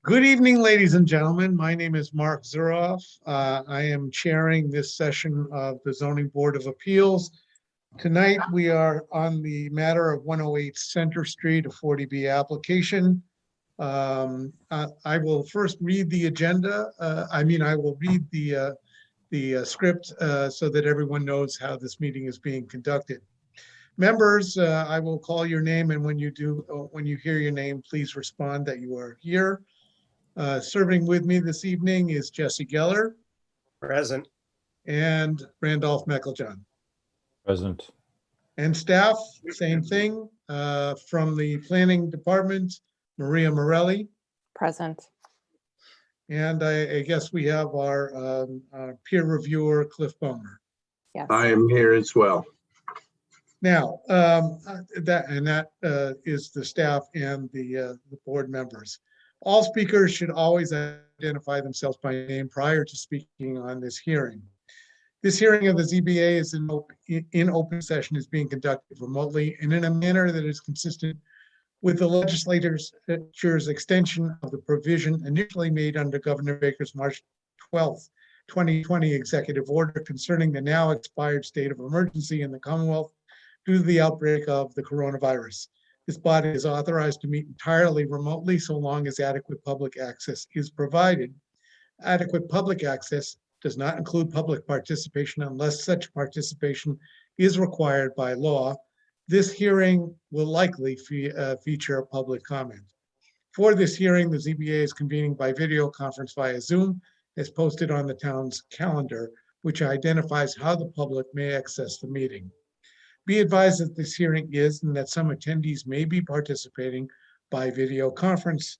Good evening, ladies and gentlemen. My name is Mark Zuroff. I am chairing this session of the Zoning Board of Appeals. Tonight, we are on the matter of 108 Center Street, a 40B application. I will first read the agenda. I will read the script so that everyone knows how this meeting is being conducted. Members, I will call your name, and when you hear your name, please respond that you are here. Serving with me this evening is Jesse Geller. Present. And Randolph Mecklejohn. Present. And staff, same thing. From the planning department, Maria Morelli. Present. And I guess we have our peer reviewer, Cliff Boner. Yes. I am here as well. Now, that is the staff and the board members. All speakers should always identify themselves by name prior to speaking on this hearing. This hearing of the ZBA is in open session, is being conducted remotely and in a manner that is consistent with the legislature's extension of the provision initially made under Governor Baker's March 12th, 2020 executive order concerning the now expired state of emergency in the Commonwealth due to the outbreak of the coronavirus. This body is authorized to meet entirely remotely so long as adequate public access is provided. Adequate public access does not include public participation unless such participation is required by law. This hearing will likely feature a public comment. For this hearing, the ZBA is convening by video conference via Zoom, as posted on the town's calendar, which identifies how the public may access the meeting. Be advised that this hearing is and that some attendees may be participating by video conference.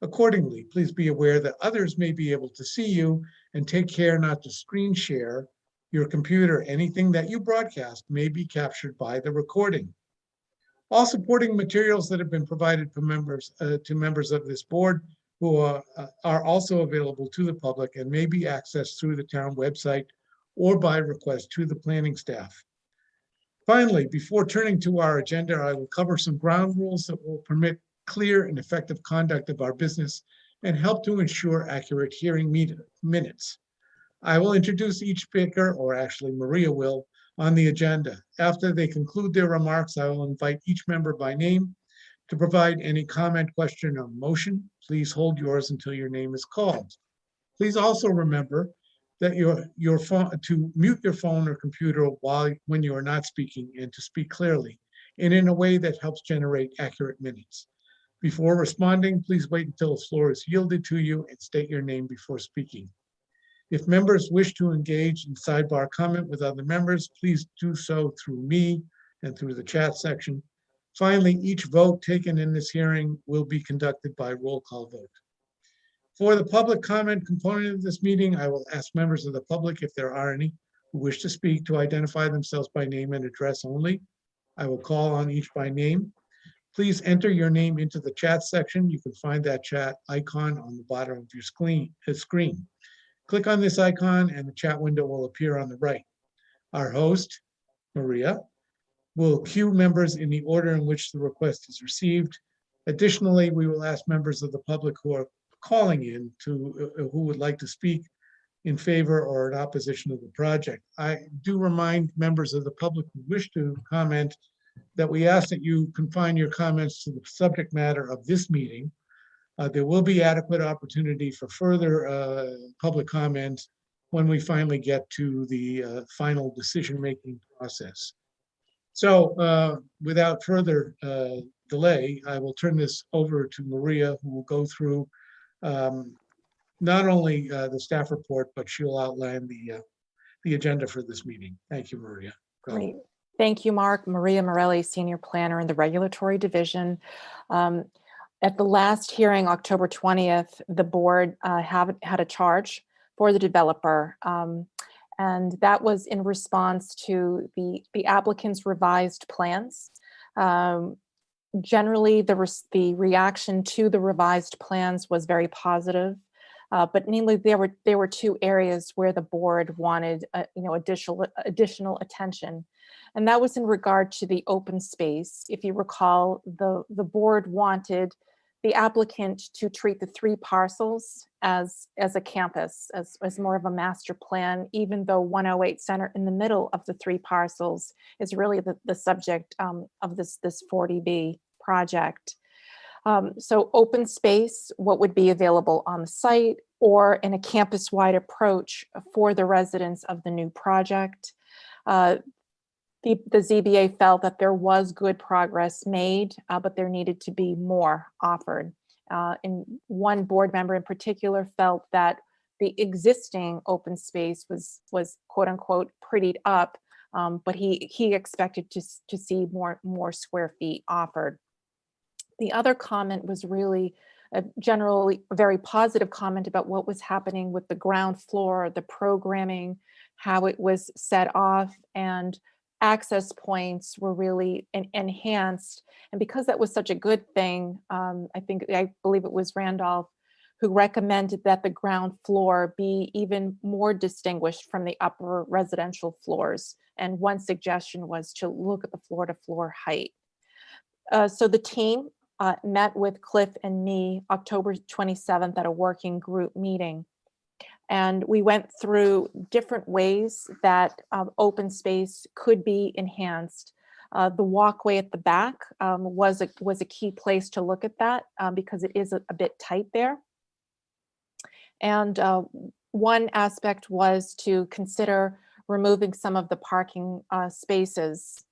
Accordingly, please be aware that others may be able to see you, and take care not to screen share your computer. Anything that you broadcast may be captured by the recording. All supporting materials that have been provided to members of this board who are also available to the public and may be accessed through the town website or by request to the planning staff. Finally, before turning to our agenda, I will cover some ground rules that will permit clear and effective conduct of our business and help to ensure accurate hearing minutes. I will introduce each speaker, or actually Maria will, on the agenda. After they conclude their remarks, I will invite each member by name to provide any comment, question, or motion. Please hold yours until your name is called. Please also remember that your phone, to mute your phone or computer when you are not speaking, and to speak clearly and in a way that helps generate accurate minutes. Before responding, please wait until the floor is yielded to you and state your name before speaking. If members wish to engage in sidebar comment with other members, please do so through me and through the chat section. Finally, each vote taken in this hearing will be conducted by roll call vote. For the public comment component of this meeting, I will ask members of the public, if there are any, who wish to speak, to identify themselves by name and address only. I will call on each by name. Please enter your name into the chat section. You can find that chat icon on the bottom of your screen. Click on this icon and the chat window will appear on the right. Our host, Maria, will queue members in the order in which the request is received. Additionally, we will ask members of the public who are calling in who would like to speak in favor or in opposition of the project. I do remind members of the public who wish to comment that we ask that you confine your comments to the subject matter of this meeting. There will be adequate opportunity for further public comment when we finally get to the final decision-making process. So without further delay, I will turn this over to Maria, who will go through not only the staff report, but she'll outline the agenda for this meeting. Thank you, Maria. Go. Great. Thank you, Mark. Maria Morelli, Senior Planner in the Regulatory Division. At the last hearing, October 20th, the board had a charge for the developer. And that was in response to the applicant's revised plans. Generally, the reaction to the revised plans was very positive, but mainly there were two areas where the board wanted additional attention, and that was in regard to the open space. If you recall, the board wanted the applicant to treat the 3 parcels as a campus, as more of a master plan, even though 108 Center in the middle of the 3 parcels is really the subject of this 40B project. So open space, what would be available on the site, or in a campus-wide approach for the residents of the new project. The ZBA felt that there was good progress made, but there needed to be more offered. And one board member in particular felt that the existing open space was quote unquote prettied up, but he expected to see more square feet offered. The other comment was really a generally very positive comment about what was happening with the ground floor, the programming, how it was set off, and access points were really enhanced. And because that was such a good thing, I believe it was Randolph who recommended that the ground floor be even more distinguished from the upper residential floors. And one suggestion was to look at the floor to floor height. So the team met with Cliff and me October 27th at a working group meeting. And we went through different ways that open space could be enhanced. The walkway at the back was a key place to look at that because it is a bit tight there. And one aspect was to consider removing some of the parking spaces.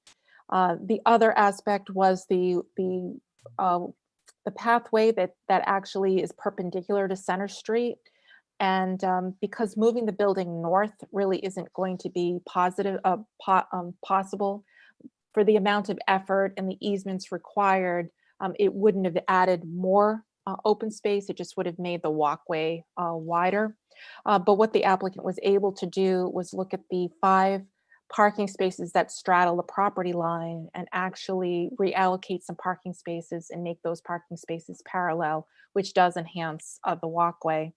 The other aspect was the pathway that actually is perpendicular to Center Street. And because moving the building north really isn't going to be possible for the amount of effort and the easements required, it wouldn't have added more open space. It just would have made the walkway wider. But what the applicant was able to do was look at the 5 parking spaces that straddle the property line and actually reallocate some parking spaces and make those parking spaces parallel, which does enhance the walkway.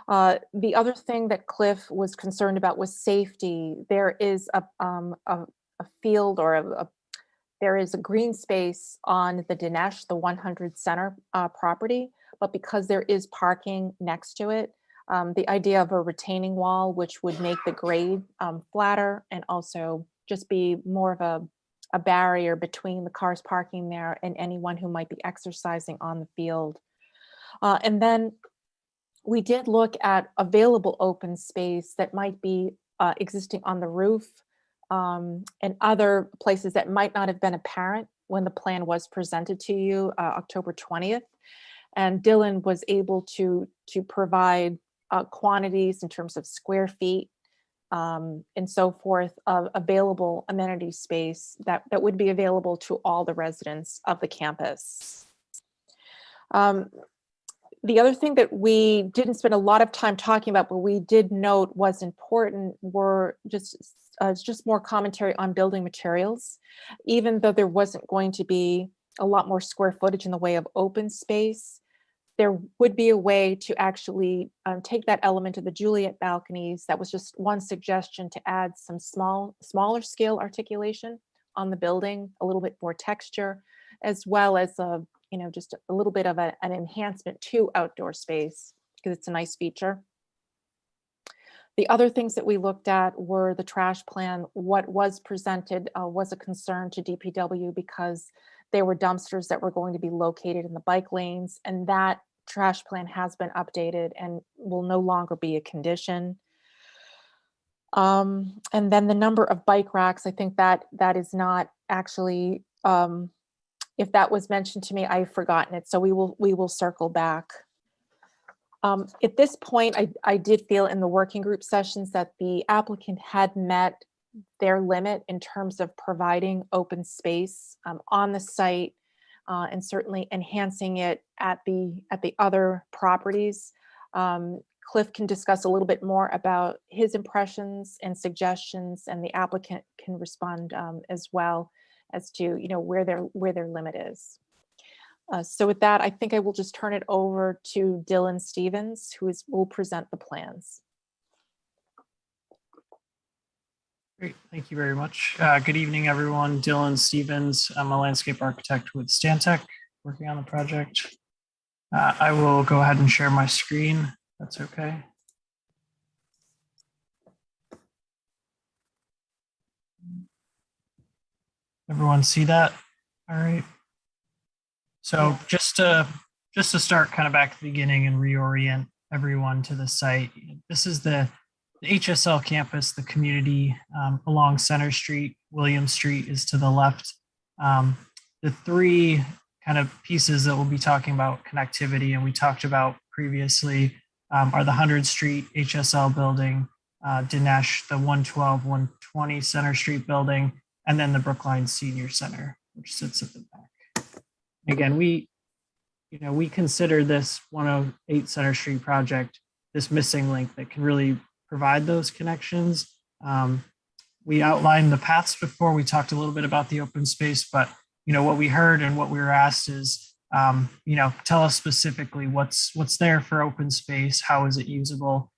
The other thing that Cliff was concerned about was safety. There is a field or there is a green space on the Dinesh, the 100 Center property, but because there is parking next to it, the idea of a retaining wall, which would make the grade flatter and also just be more of a barrier between the cars parking there and anyone who might be exercising on the field. And then we did look at available open space that might be existing on the roof and other places that might not have been apparent when the plan was presented to you October 20th. And Dylan was able to provide quantities in terms of square feet and so forth of available amenity space that would be available to all the residents of the campus. The other thing that we didn't spend a lot of time talking about, but we did note was important, were just more commentary on building materials. Even though there wasn't going to be a lot more square footage in the way of open space, there would be a way to actually take that element of the Juliet balconies. That was just one suggestion to add some smaller scale articulation on the building, a little bit more texture, as well as just a little bit of an enhancement to outdoor space because it's a nice feature. The other things that we looked at were the trash plan. What was presented was a concern to DPW because there were dumpsters that were going to be located in the bike lanes, and that trash plan has been updated and will no longer be a condition. And then the number of bike racks, I think that is not actually, if that was mentioned to me, I've forgotten it. So we will circle back. At this point, I did feel in the working group sessions that the applicant had met their limit in terms of providing open space on the site and certainly enhancing it at the other properties. Cliff can discuss a little bit more about his impressions and suggestions, and the applicant can respond as well as to where their limit is. So with that, I think I will just turn it over to Dylan Stevens, who will present the plans. Great, thank you very much. Good evening, everyone. Dylan Stevens. I'm a landscape architect with Stantec. working on the project. I will go ahead and share my screen. That's okay. Everyone see that? All right. So just to start kind of back at the beginning and reorient everyone to the site, this is the HSL campus, the community along Center Street. William Street is to the left. The three kind of pieces that we'll be talking about connectivity and we talked about previously are the 100 Street HSL building, Dinesh, the 112, 120 Center Street building, and then the Brookline Senior Center, which sits at the back. Again, we consider this 108 Center Street project this missing link that can really provide those connections. We outlined the paths before. We talked a little bit about the open space, but what we heard and what we were asked is, tell us specifically what's there for open space, how is it usable?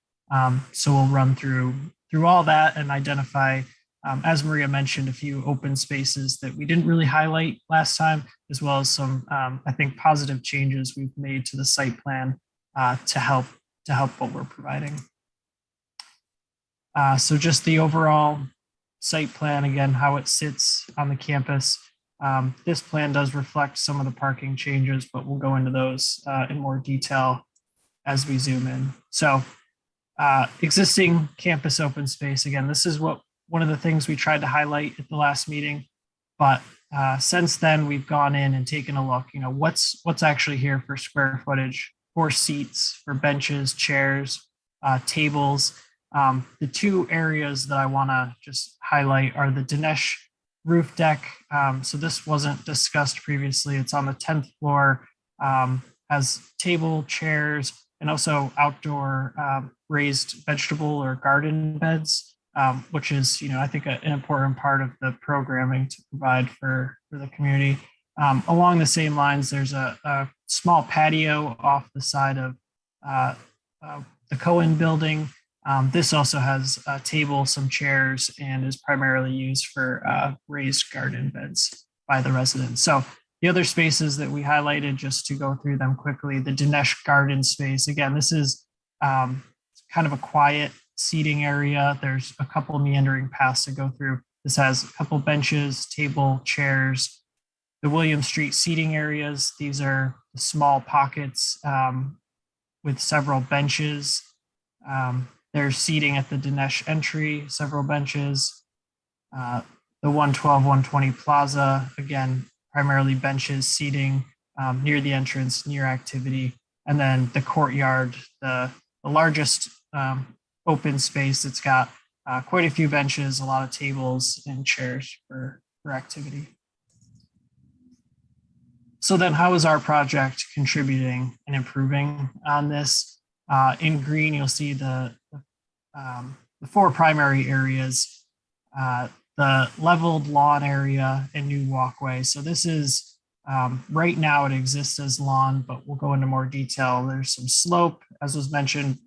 So we'll run through all that and identify, as Maria mentioned, a few open spaces that we didn't really highlight last time, as well as some, I think, positive changes we've made to the site plan to help what we're providing. So just the overall site plan, again, how it sits on the campus. This plan does reflect some of the parking changes, but we'll go into those in more detail as we zoom in. So existing campus open space, again, this is one of the things we tried to highlight at the last meeting, but since then we've gone in and taken a look, what's actually here for square footage, for seats, for benches, chairs, tables. The two areas that I want to just highlight are the Dinesh roof deck. So this wasn't discussed previously. It's on the 10th floor, has table, chairs, and also outdoor raised vegetable or garden beds, which is, I think an important part of the programming to provide for the community. Along the same lines, there's a small patio off the side of the Cohen building. This also has a table, some chairs, and is primarily used for raised garden beds by the residents. So the other spaces that we highlighted, just to go through them quickly, the Dinesh garden space. Again, this is kind of a quiet seating area. There's a couple of meandering paths to go through. This has a couple benches, table, chairs. The William Street seating areas, these are the small pockets with several benches. There's seating at the Dinesh entry, several benches. The 112, 120 Plaza, again, primarily benches, seating near the entrance, near activity. And then the courtyard, the largest open space. It's got quite a few benches, a lot of tables and chairs for activity. So then how is our project contributing and improving on this? In green, you'll see the four primary areas, the leveled lawn area and new walkway. So this is, right now it exists as lawn, but we'll go into more detail. There's some slope, as was mentioned,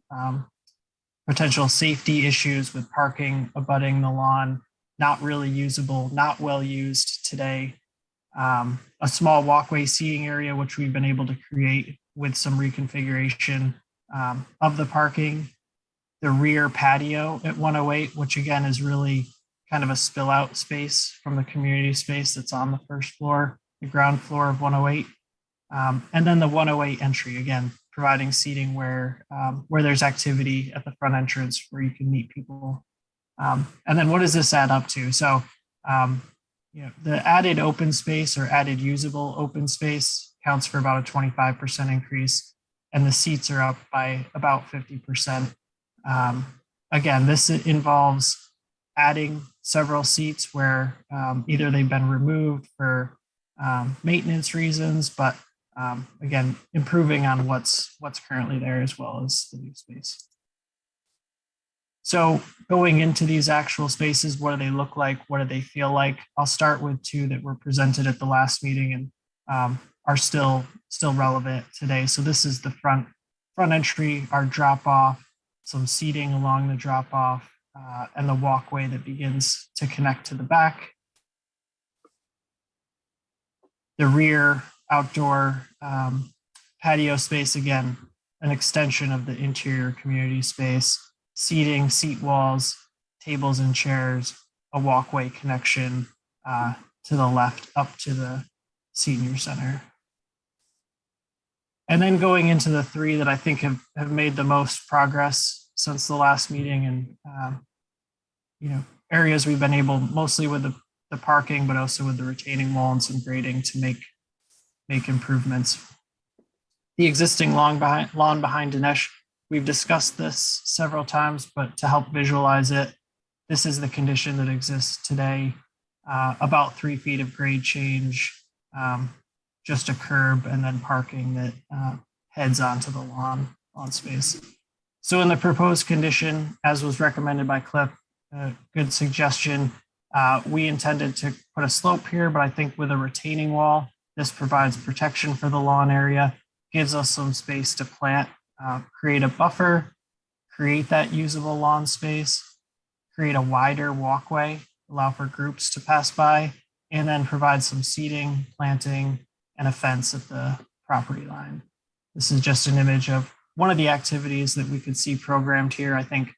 potential safety issues with parking abutting the lawn, not really usable, not well used today. A small walkway seating area, which we've been able to create with some reconfiguration of the parking. The rear patio at 108, which again is really kind of a spill out space from the community space that's on the first floor, the ground floor of 108. And then the 108 entry, again, providing seating where there's activity at the front entrance where you can meet people. And then what does this add up to? So, the added open space or added usable open space counts for about a 25% increase, and the seats are up by about 50%. Again, this involves adding several seats where either they've been removed for maintenance reasons, but again, improving on what's currently there as well as the new space. So going into these actual spaces, what do they look like? What do they feel like? I'll start with two that were presented at the last meeting and are still relevant today. So this is the front entry, our drop off, some seating along the drop off, and the walkway that begins to connect to the back. The rear outdoor patio space, again, an extension of the interior community space, seating, seat walls, tables and chairs, a walkway connection to the left up to the senior center. And then going into the three that I think have made the most progress since the last meeting, and areas we've been able, mostly with the parking, but also with the retaining wall and some grading, to make improvements. The existing lawn behind Dinesh, we've discussed this several times, but to help visualize it, this is the condition that exists today. About 3 feet of grade change, just a curb, and then parking that heads onto the lawn space. So in the proposed condition, as was recommended by Cliff, good suggestion. We intended to put a slope here, but I think with a retaining wall, this provides protection for the lawn area, gives us some space to plant, create a buffer, create that usable lawn space, create a wider walkway, allow for groups to pass by, and then provide some seating, planting, and a fence at the property line. This is just an image of one of the activities that we could see programmed here. I think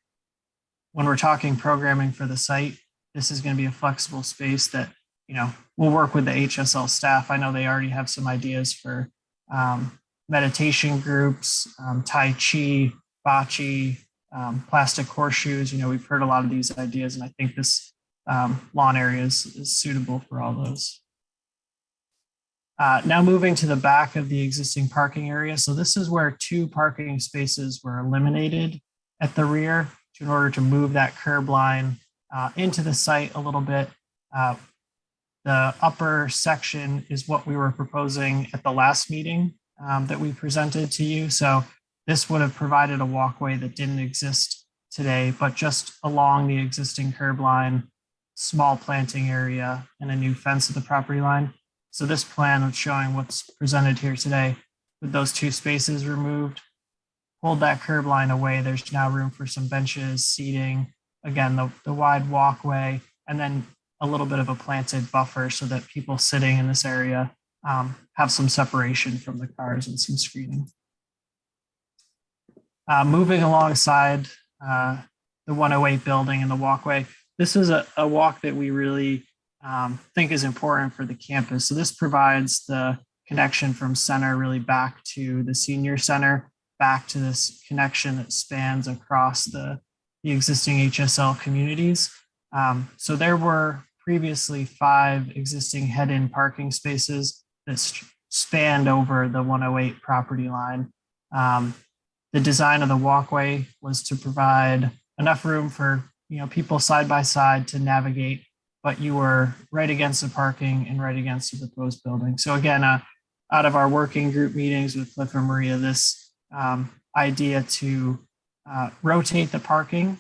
when we're talking programming for the site, this is going to be a flexible space that, we'll work with the HSL staff. I know they already have some ideas for meditation groups, Tai Chi, Bocce, plastic horseshoes. We've heard a lot of these ideas, and I think this lawn area is suitable for all those. Now moving to the back of the existing parking area. So this is where 2 parking spaces were eliminated at the rear in order to move that curb line into the site a little bit. The upper section is what we were proposing at the last meeting that we presented to you. So this would have provided a walkway that didn't exist today, but just along the existing curb line, small planting area, and a new fence at the property line. So this plan is showing what's presented here today with those 2 spaces removed. Pulled that curb line away. There's now room for some benches, seating, again, the wide walkway, and then a little bit of a planted buffer so that people sitting in this area have some separation from the cars and some screening. Moving alongside the 108 building and the walkway, this is a walk that we really think is important for the campus. So this provides the connection from center really back to the senior center, back to this connection that spans across the existing HSL communities. So there were previously 5 existing head-in parking spaces that spanned over the 108 property line. The design of the walkway was to provide enough room for people side by side to navigate, but you were right against the parking and right against the proposed building. So again, out of our working group meetings with Cliff and Maria, this idea to rotate the parking,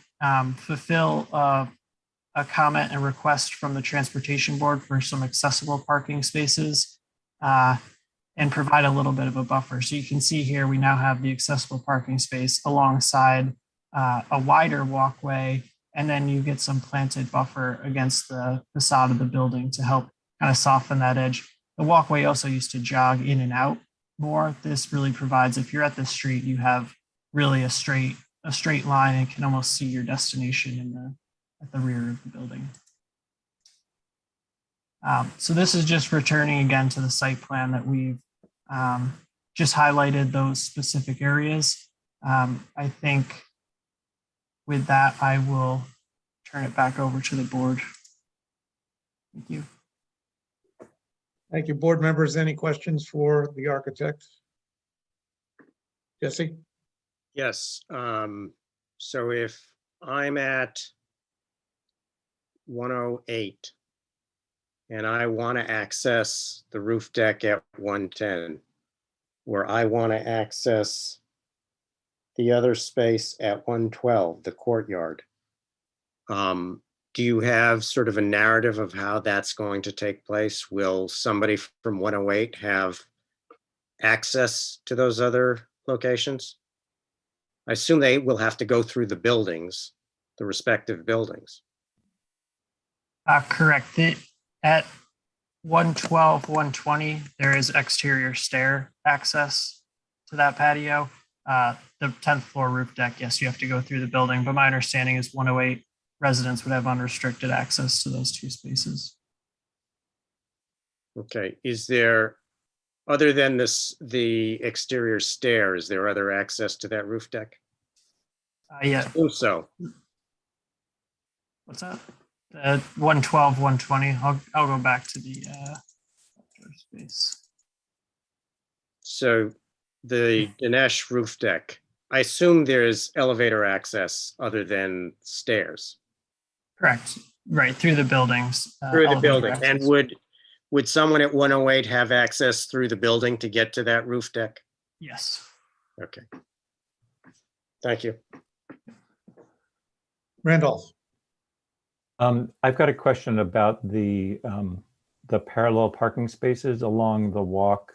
fulfill a comment and request from the transportation board for some accessible parking spaces, and provide a little bit of a buffer. So you can see here, we now have the accessible parking space alongside a wider walkway, and then you get some planted buffer against the facade of the building to help kind of soften that edge. The walkway also used to jog in and out more. This really provides, if you're at the street, you have really a straight line and can almost see your destination at the rear of the building. So this is just returning again to the site plan that we've just highlighted those specific areas. I think with that, I will turn it back over to the board. Thank you. Thank you, board members. Any questions for the architect? Jesse? Yes. So if I'm at 108 and I want to access the roof deck at 110, where I want to access the other space at 112, the courtyard, do you have sort of a narrative of how that's going to take place? Will somebody from 108 have access to those other locations? I assume they will have to go through the buildings, the respective buildings. Correct. At 112, 120, there is exterior stair access to that patio. The 10th floor roof deck, yes, you have to go through the building, but my understanding is 108 residents would have unrestricted access to those two spaces. Okay, is there, other than this, the exterior stair, is there other access to that roof deck? Yeah, So, what's that? 112, 120. I'll go back to the space. so the Dinesh roof deck, I assume there's elevator access other than stairs Correct. Right through the buildings. through the elevator building. And access. would someone at 108 have access through the building to get to that roof deck? Yes. Okay. Thank you. Randolph. I've got a question about the parallel parking spaces along the walk.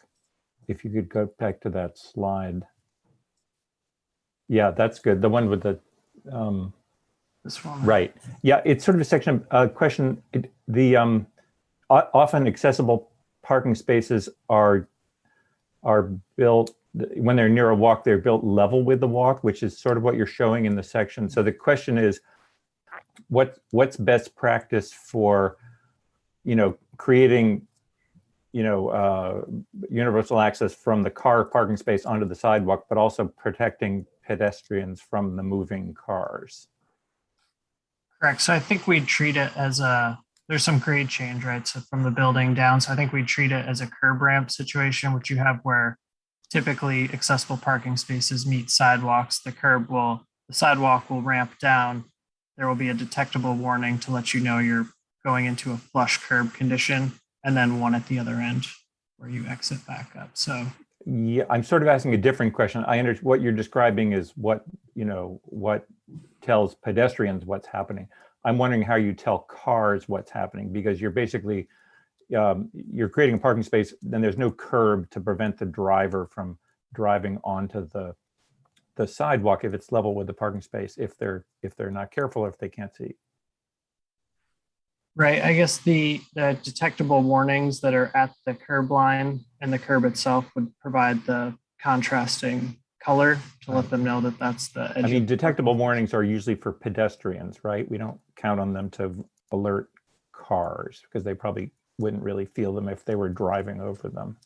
If you could go back to that slide. Yeah, that's good. The one with the, This one. right. Yeah, it's sort of a section, question. Often accessible parking spaces are built, when they're near a walk, they're built level with the walk, which is sort of what you're showing in the section. So the question is, what's best practice for, creating, universal access from the car parking space onto the sidewalk, but also protecting pedestrians from the moving cars? Correct. So I think we'd treat it as there's some grade change, right? So from the building down. So I think we treat it as a curb ramp situation, which you have where typically accessible parking spaces meet sidewalks. The sidewalk will ramp down. There will be a detectable warning to let you know you're going into a flush curb condition, and then one at the other end where you exit back up. So yeah, I'm sort of asking a different question. I understand what you're describing is what tells pedestrians what's happening. I'm wondering how you tell cars what's happening, because you're basically, you're creating a parking space, then there's no curb to prevent the driver from driving onto the sidewalk if it's level with the parking space, if they're not careful or if they can't see. right, I guess the detectable warnings that are at the curb line and the curb itself would provide the contrasting color to let them know that that's the edge. I mean, detectable warnings are usually for pedestrians, right? We don't count on them to alert cars because they probably wouldn't really feel them if they were driving over them.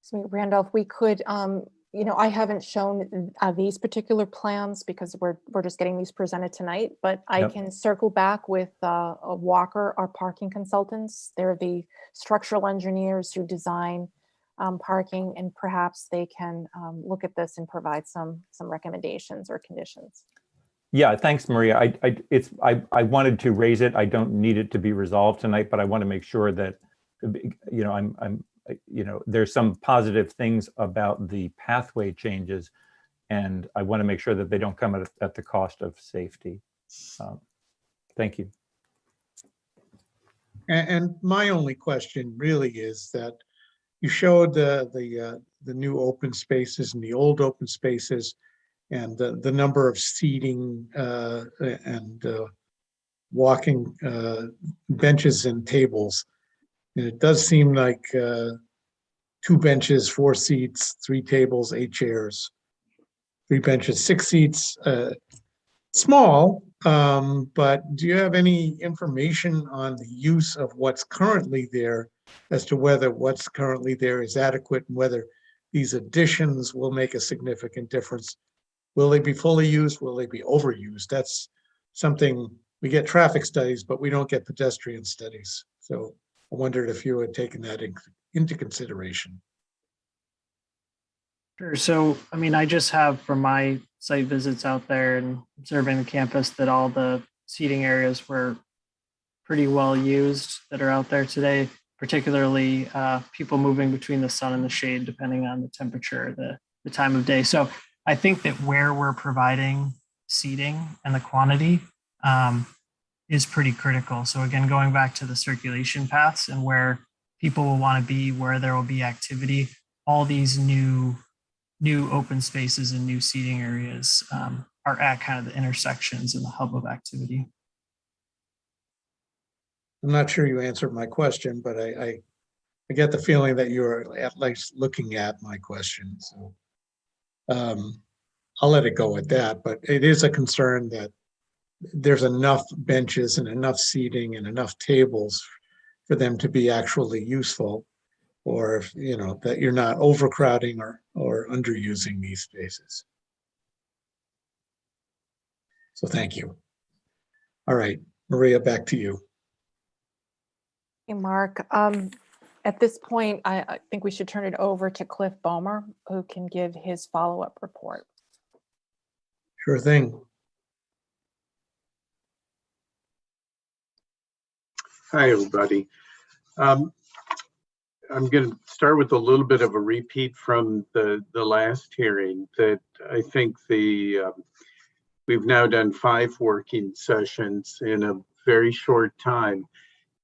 So Randolph, we could, I haven't shown these particular plans because we're just getting these presented tonight, but I Yep. can circle back with a Walker, our parking consultants. They're the structural engineers who design parking, and perhaps they can look at this and provide some recommendations or conditions. Yeah, thanks, Maria. I wanted to raise it. I don't need it to be resolved tonight, but I want to make sure that, there's some positive things about the pathway changes, and I want to make sure that they don't come at the cost of safety. Thank you. And my only question really is that you showed the new open spaces and the old open spaces and the number of seating and walking benches and tables. And it does seem like 2 benches, 4 seats, 3 tables, 8 chairs, 3 benches, 6 seats. Small, but do you have any information on the use of what's currently there as to whether what's currently there is adequate and whether these additions will make a significant difference? Will they be fully used? Will they be overused? That's something, we get traffic studies, but we don't get pedestrian studies. So I wondered if you had taken that into consideration. Sure. So, I mean, I just have from my site visits out there and observing the campus that all the seating areas were pretty well used that are out there today, particularly people moving between the sun and the shade, depending on the temperature, the time of day. So I think that where we're providing seating and the quantity is pretty critical. So again, going back to the circulation paths and where people will want to be, where there will be activity, all these new open spaces and new seating areas are at kind of the intersections and the hub of activity. I'm not sure you answered my question, but I get the feeling that you're at least looking at my question, so. I'll let it go at that, but it is a concern that there's enough benches and enough seating and enough tables for them to be actually useful, or if, you know, that you're not overcrowding or underusing these spaces. So thank you. All right, Maria, back to you. Hey, Mark. At this point, I think we should turn it over to Cliff Bomer, who can give his follow-up report. Sure thing. Hi, everybody. I'm going to start with a little bit of a repeat from the last hearing that I think we've now done 5 working sessions in a very short time,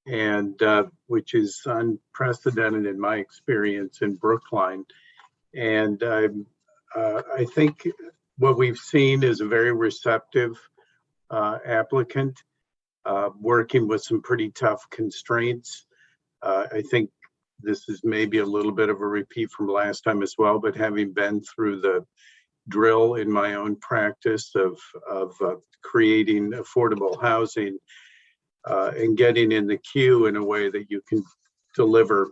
and which is unprecedented in my experience in Brookline. And I think what we've seen is a very receptive applicant working with some pretty tough constraints. I think this is maybe a little bit of a repeat from last time as well, but having been through the drill in my own practice of creating affordable housing and getting in the queue in a way that you can deliver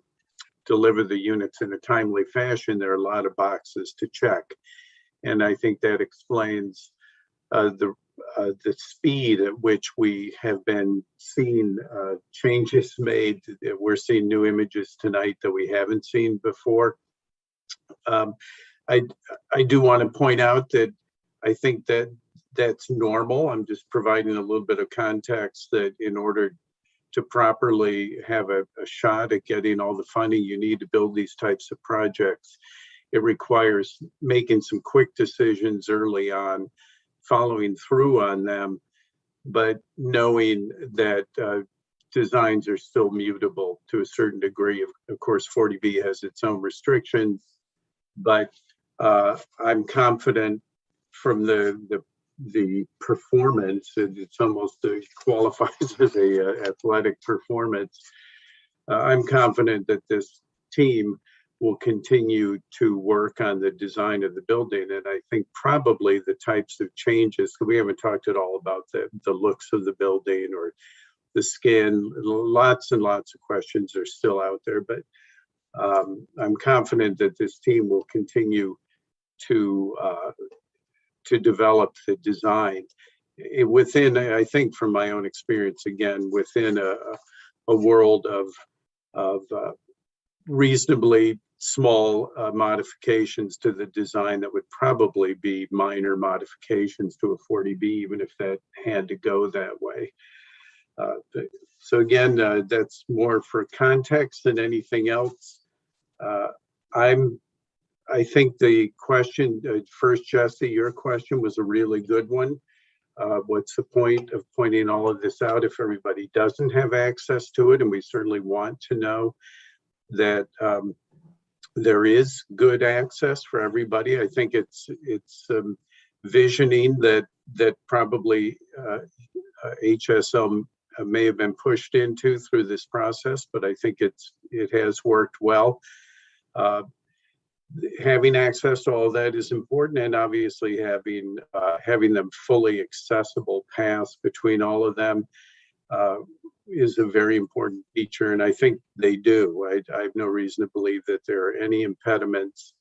the units in a timely fashion, there are a lot of boxes to check. And I think that explains the speed at which we have been seeing changes made. We're seeing new images tonight that we haven't seen before. I do want to point out that I think that that's normal. I'm just providing a little bit of context that in order to properly have a shot at getting all the funding you need to build these types of projects, it requires making some quick decisions early on, following through on them, but knowing that designs are still mutable to a certain degree. Of course, 40B has its own restrictions, but I'm confident from the performance, it's almost qualifies as a athletic performance. I'm confident that this team will continue to work on the design of the building. And I think probably the types of changes, we haven't talked at all about the looks of the building or the skin. Lots and lots of questions are still out there, but I'm confident that this team will continue to develop the design within, I think from my own experience, again, within a world of reasonably small modifications to the design that would probably be minor modifications to a 40B, even if that had to go that way. So again, that's more for context than anything else. I think the question, first, Jesse, your question was a really good one. What's the point of pointing all of this out if everybody doesn't have access to it? And we certainly want to know that there is good access for everybody. I think it's visioning that probably HSL may have been pushed into through this process, but I think it has worked well. Having access to all that is important, and obviously having them fully accessible paths between all of them is a very important feature, and I think they do. I have no reason to believe that there are any impediments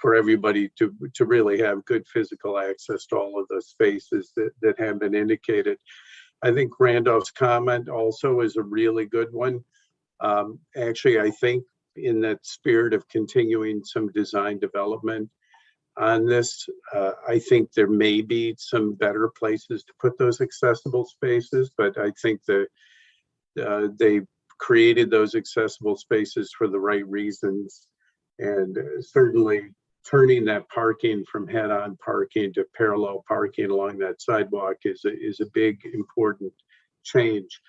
for everybody to really have good physical access to all of the spaces that have been indicated. I think Randolph's comment also is a really good one. Actually, I think in that spirit of continuing some design development on this, I think there may be some better places to put those accessible spaces, but I think that they created those accessible spaces for the right reasons. And certainly turning that parking from head-on parking to parallel parking along that sidewalk is a big, important change.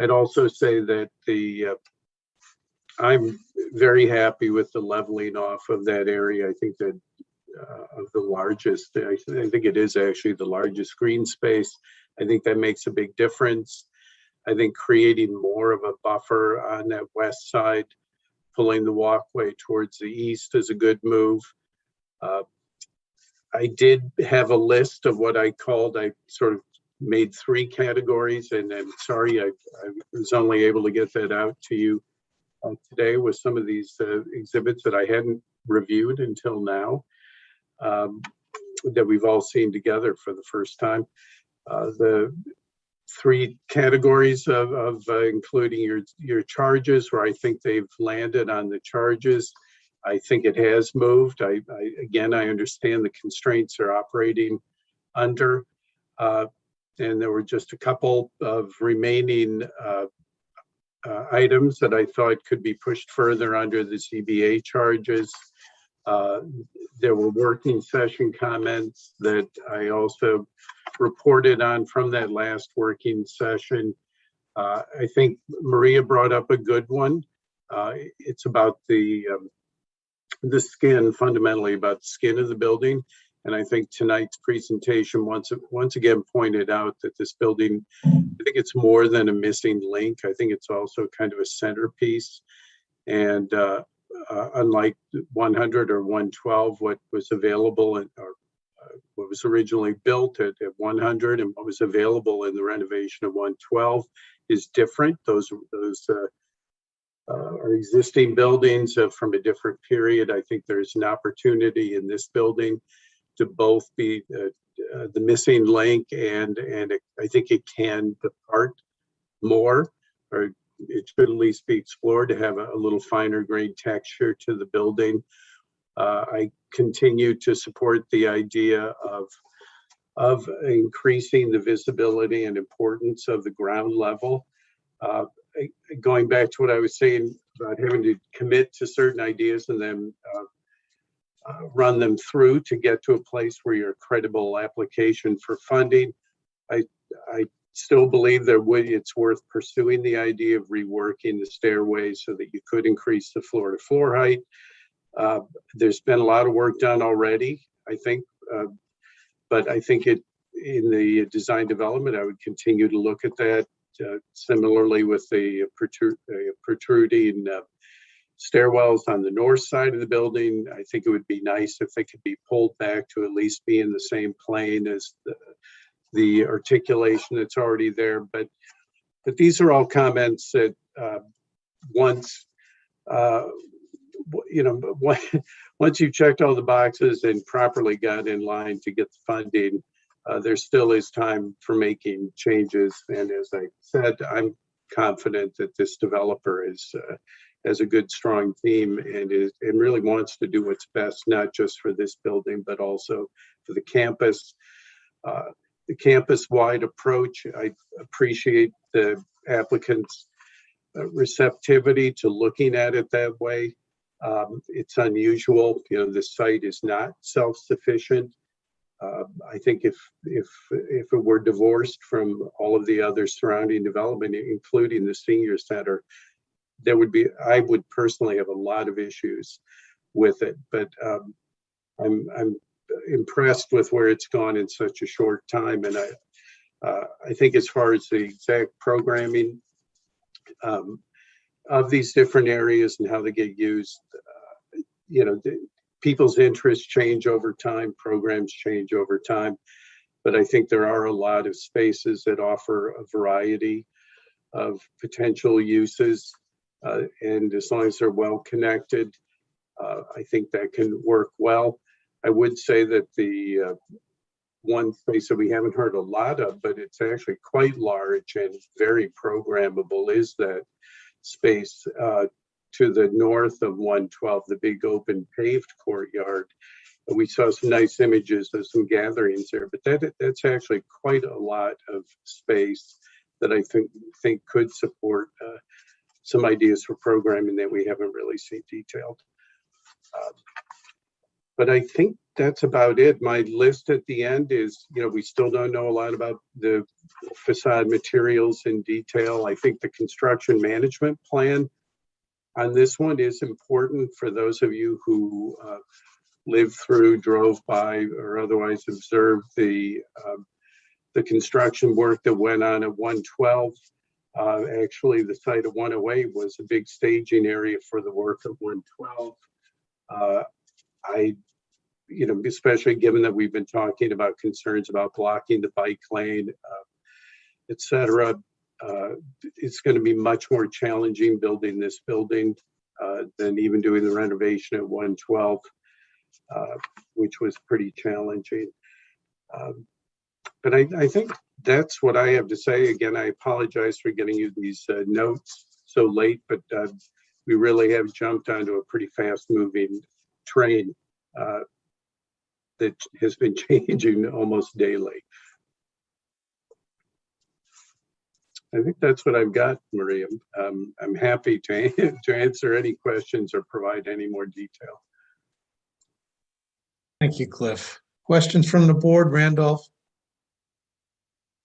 I'd also say that I'm very happy with the leveling off of that area. I think that of the largest, I think it is actually the largest green space. I think that makes a big difference. I think creating more of a buffer on that west side, pulling the walkway towards the east is a good move. I did have a list of what I sort of made 3 categories, and I'm sorry I was only able to get that out to you today with some of these exhibits that I hadn't reviewed until now, that we've all seen together for the first time. The 3 categories of including your charges, where I think they've landed on the charges. I think it has moved. Again, I understand the constraints are operating under, and there were just a couple of remaining items that I thought could be pushed further under the CBA charges. There were working session comments that I also reported on from that last working session. I think Maria brought up a good one. It's about the skin, fundamentally about the skin of the building. And I think tonight's presentation once again pointed out that this building, I think it's more than a missing link. I think it's also kind of a centerpiece. And unlike 100 or 112, what was available or what was originally built at 100 and what was available in the renovation of 112 is different. Those are existing buildings from a different period. I think there's an opportunity in this building to both be the missing link and I think it can depart more, or it should at least be explored to have a little finer grain texture to the building. I continue to support the idea of increasing the visibility and importance of the ground level. Going back to what I was saying about having to commit to certain ideas and then run them through to get to a place where you're a credible application for funding. I still believe it's worth pursuing the idea of reworking the stairways so that you could increase the floor to floor height. There's been a lot of work done already, I think, but I think in the design development, I would continue to look at that. Similarly with the protruding stairwells on the north side of the building, I think it would be nice if they could be pulled back to at least be in the same plane as the articulation that's already there. But these are all comments that once you've checked all the boxes and properly got in line to get the funding, there still is time for making changes. And as I said, I'm confident that this developer has a good, strong team and really wants to do what's best, not just for this building, but also for the campus. The campus-wide approach, I appreciate the applicant's receptivity to looking at it that way. It's unusual. The site is not self-sufficient. I think if it were divorced from all of the other surrounding development, including the senior center, I would personally have a lot of issues with it. But I'm impressed with where it's gone in such a short time, and I think as far as the exact programming of these different areas and how they get used, people's interests change over time, programs change over time, but I think there are a lot of spaces that offer a variety of potential uses, and as long as they're well connected, I think that can work well. I would say that the one space that we haven't heard a lot of, but it's actually quite large and very programmable, is that space to the north of 112, the big open paved courtyard. We saw some nice images of some gatherings there, but that's actually quite a lot of space that I think could support some ideas for programming that we haven't really seen detailed. But I think that's about it. My list at the end is, we still don't know a lot about the facade materials in detail. I think the construction management plan on this one is important for those of you who lived through, drove by, or otherwise observed the construction work that went on at 112. Actually, the site of 108 was a big staging area for the work of 112. Especially given that we've been talking about concerns about blocking the bike lane, et cetera, it's going to be much more challenging building this building than even doing the renovation at 112, which was pretty challenging. But I think that's what I have to say. Again, I apologize for getting you these notes so late, but we really have jumped onto a pretty fast moving train that has been changing almost daily. I think that's what I've got, Maria. I'm happy to answer any questions or provide any more detail. Thank you, Cliff. Questions from the board, Randolph?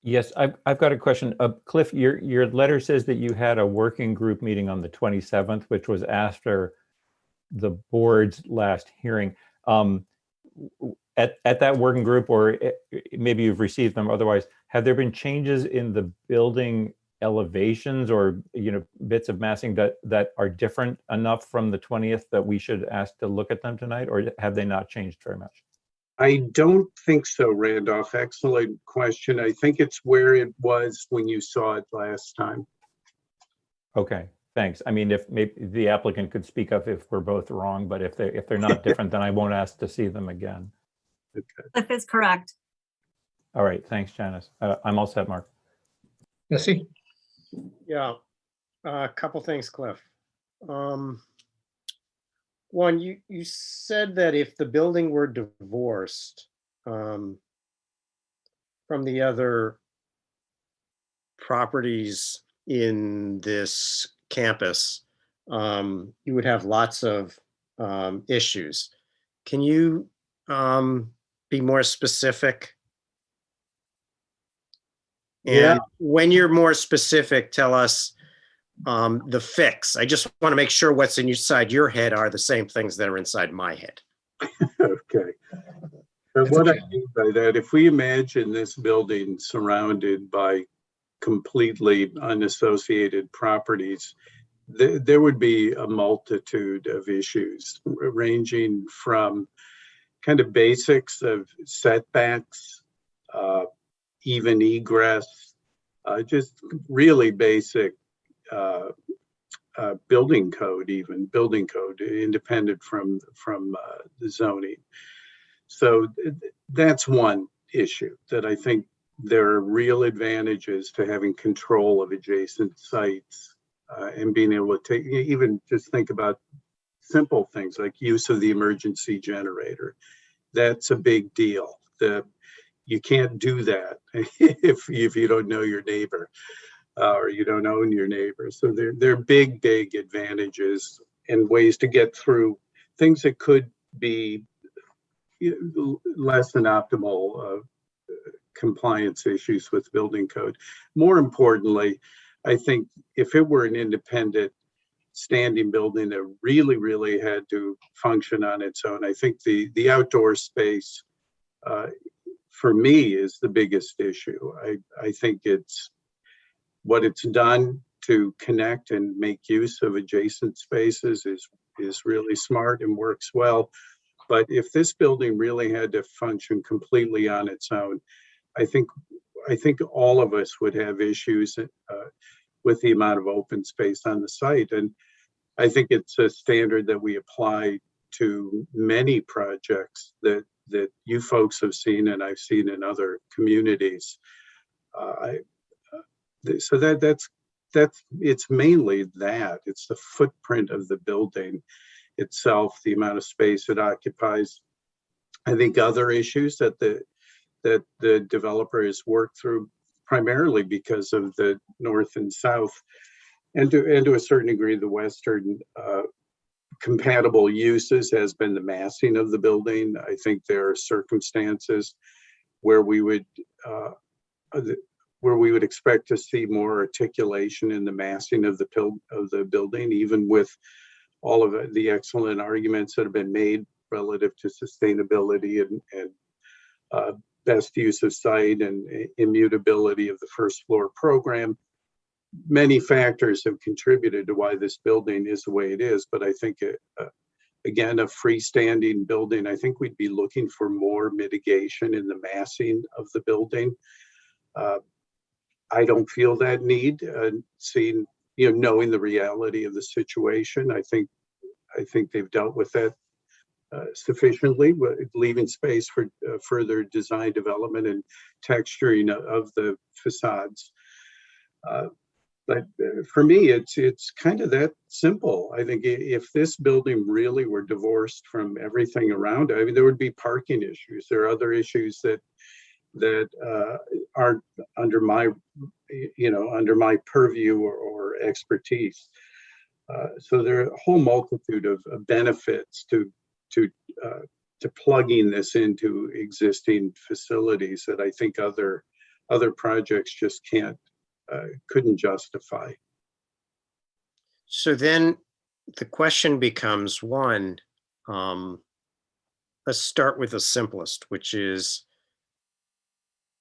Yes, I've got a question. Cliff, your letter says that you had a working group meeting on the 27th, which was after the board's last hearing. At that working group, or maybe you've received them otherwise, have there been changes in the building elevations or bits of massing that are different enough from the 20th that we should ask to look at them tonight, or have they not changed very much? I don't think so, Randolph. Excellent question. I think it's where it was when you saw it last time. Okay, thanks. I mean, if maybe the applicant could speak up if we're both wrong, but if they're not different, then I won't ask to see them again. Okay. Cliff is correct. All right, thanks, Janice. I'm all set, Mark. Jesse? Yeah, a couple things, Cliff. One, you said that if the building were divorced from the other properties in this campus, you would have lots of issues. Can you be more specific? Yeah. And when you're more specific, tell us the fix. I just want to make sure what's inside your head are the same things that are inside my head. Okay. But what I mean by that, if we imagine this building surrounded by completely unassociated properties, there would be a multitude of issues ranging from kind of basics of setbacks, even egress, just really basic building code, independent from the zoning. So that's one issue that I think there are real advantages to having control of adjacent sites and being able to even just think about simple things like use of the emergency generator. That's a big deal. You can't do that if you don't know your neighbor or you don't own your neighbor. So there are big advantages and ways to get through things that could be less than optimal compliance issues with building code. More importantly, I think if it were an independent standing building that really had to function on its own, I think the outdoor space for me is the biggest issue. I think it's what it's done to connect and make use of adjacent spaces is really smart and works well. But if this building really had to function completely on its own, I think all of us would have issues with the amount of open space on the site. And I think it's a standard that we apply to many projects that you folks have seen and I've seen in other communities. So that's it's mainly that. It's the footprint of the building itself, the amount of space it occupies. I think other issues that the developer has worked through primarily because of the north and south, and to a certain degree the western compatible uses has been the massing of the building. I think there are circumstances where we would expect to see more articulation in the massing of the building, even with all of the excellent arguments that have been made relative to sustainability and best use of site and immutability of the first floor program. many factors have contributed to why this building is the way it is, but I think again, a freestanding building, I think we'd be looking for more mitigation in the massing of the building. I don't feel that need, seeing, knowing the reality of the situation. I think they've dealt with that sufficiently, leaving space for further design development and texturing of the facades. But for me, it's kind of that simple. I think if this building really were divorced from everything around it, I mean, there would be parking issues. There are other issues that aren't under my, under my purview or expertise. So there are a whole multitude of benefits to plugging this into existing facilities that I think other projects just couldn't justify. So then the question becomes one, let's start with the simplest, which is,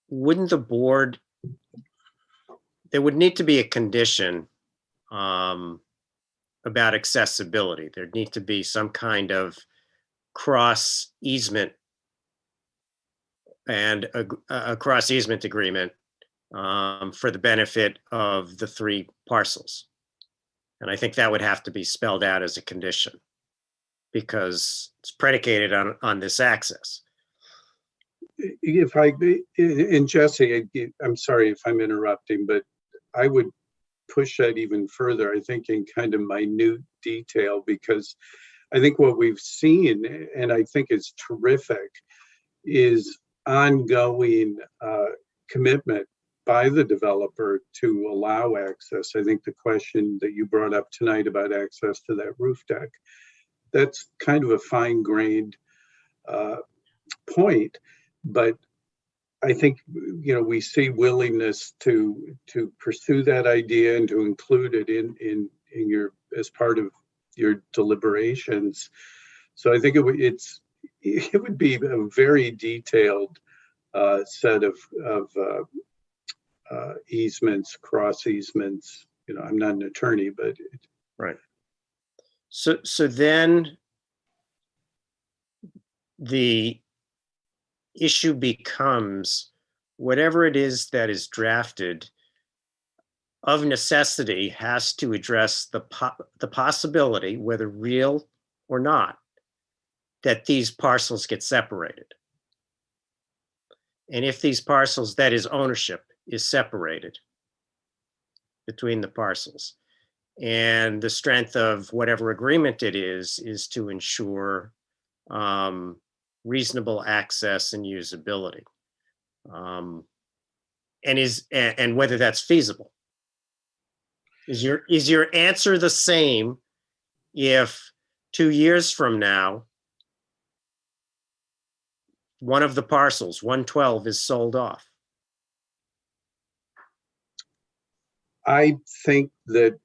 wouldn't the board, there would need to be a condition about accessibility. There'd need to be some kind of cross easement and a cross easement agreement for the benefit of the 3 parcels. And I think that would have to be spelled out as a condition because it's predicated on this access. And Jesse, I'm sorry if I'm interrupting, but I would push that even further, I think, in kind of minute detail, because I think what we've seen, and I think is terrific, is ongoing commitment by the developer to allow access. I think the question that you brought up tonight about access to that roof deck, that's kind of a fine-grained point, but I think, we see willingness to pursue that idea and to include it in your, as part of your deliberations. So I think it would be a very detailed set of easements, cross easements. I'm not an attorney, but right. So then the issue becomes, whatever it is that is drafted, of necessity has to address the possibility, whether real or not, that these parcels get separated. And if these parcels, that is, ownership is separated between the parcels, and the strength of whatever agreement it is to ensure reasonable access and usability, and whether that's feasible. Is your answer the same if 2 years from now one of the parcels, 112, is sold off? I think that,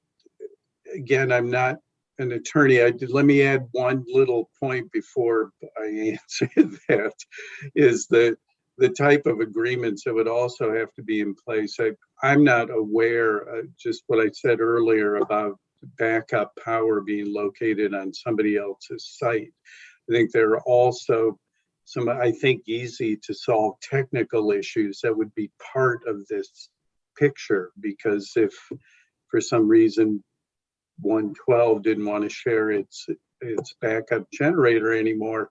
again, I'm not an attorney. Let me add one little point before I answer that, is that the type of agreements that would also have to be in place. I'm not aware, just what I said earlier about backup power being located on somebody else's site. I think there are also some, I think, easy to solve technical issues that would be part of this picture, because if for some reason 112 didn't want to share its backup generator anymore,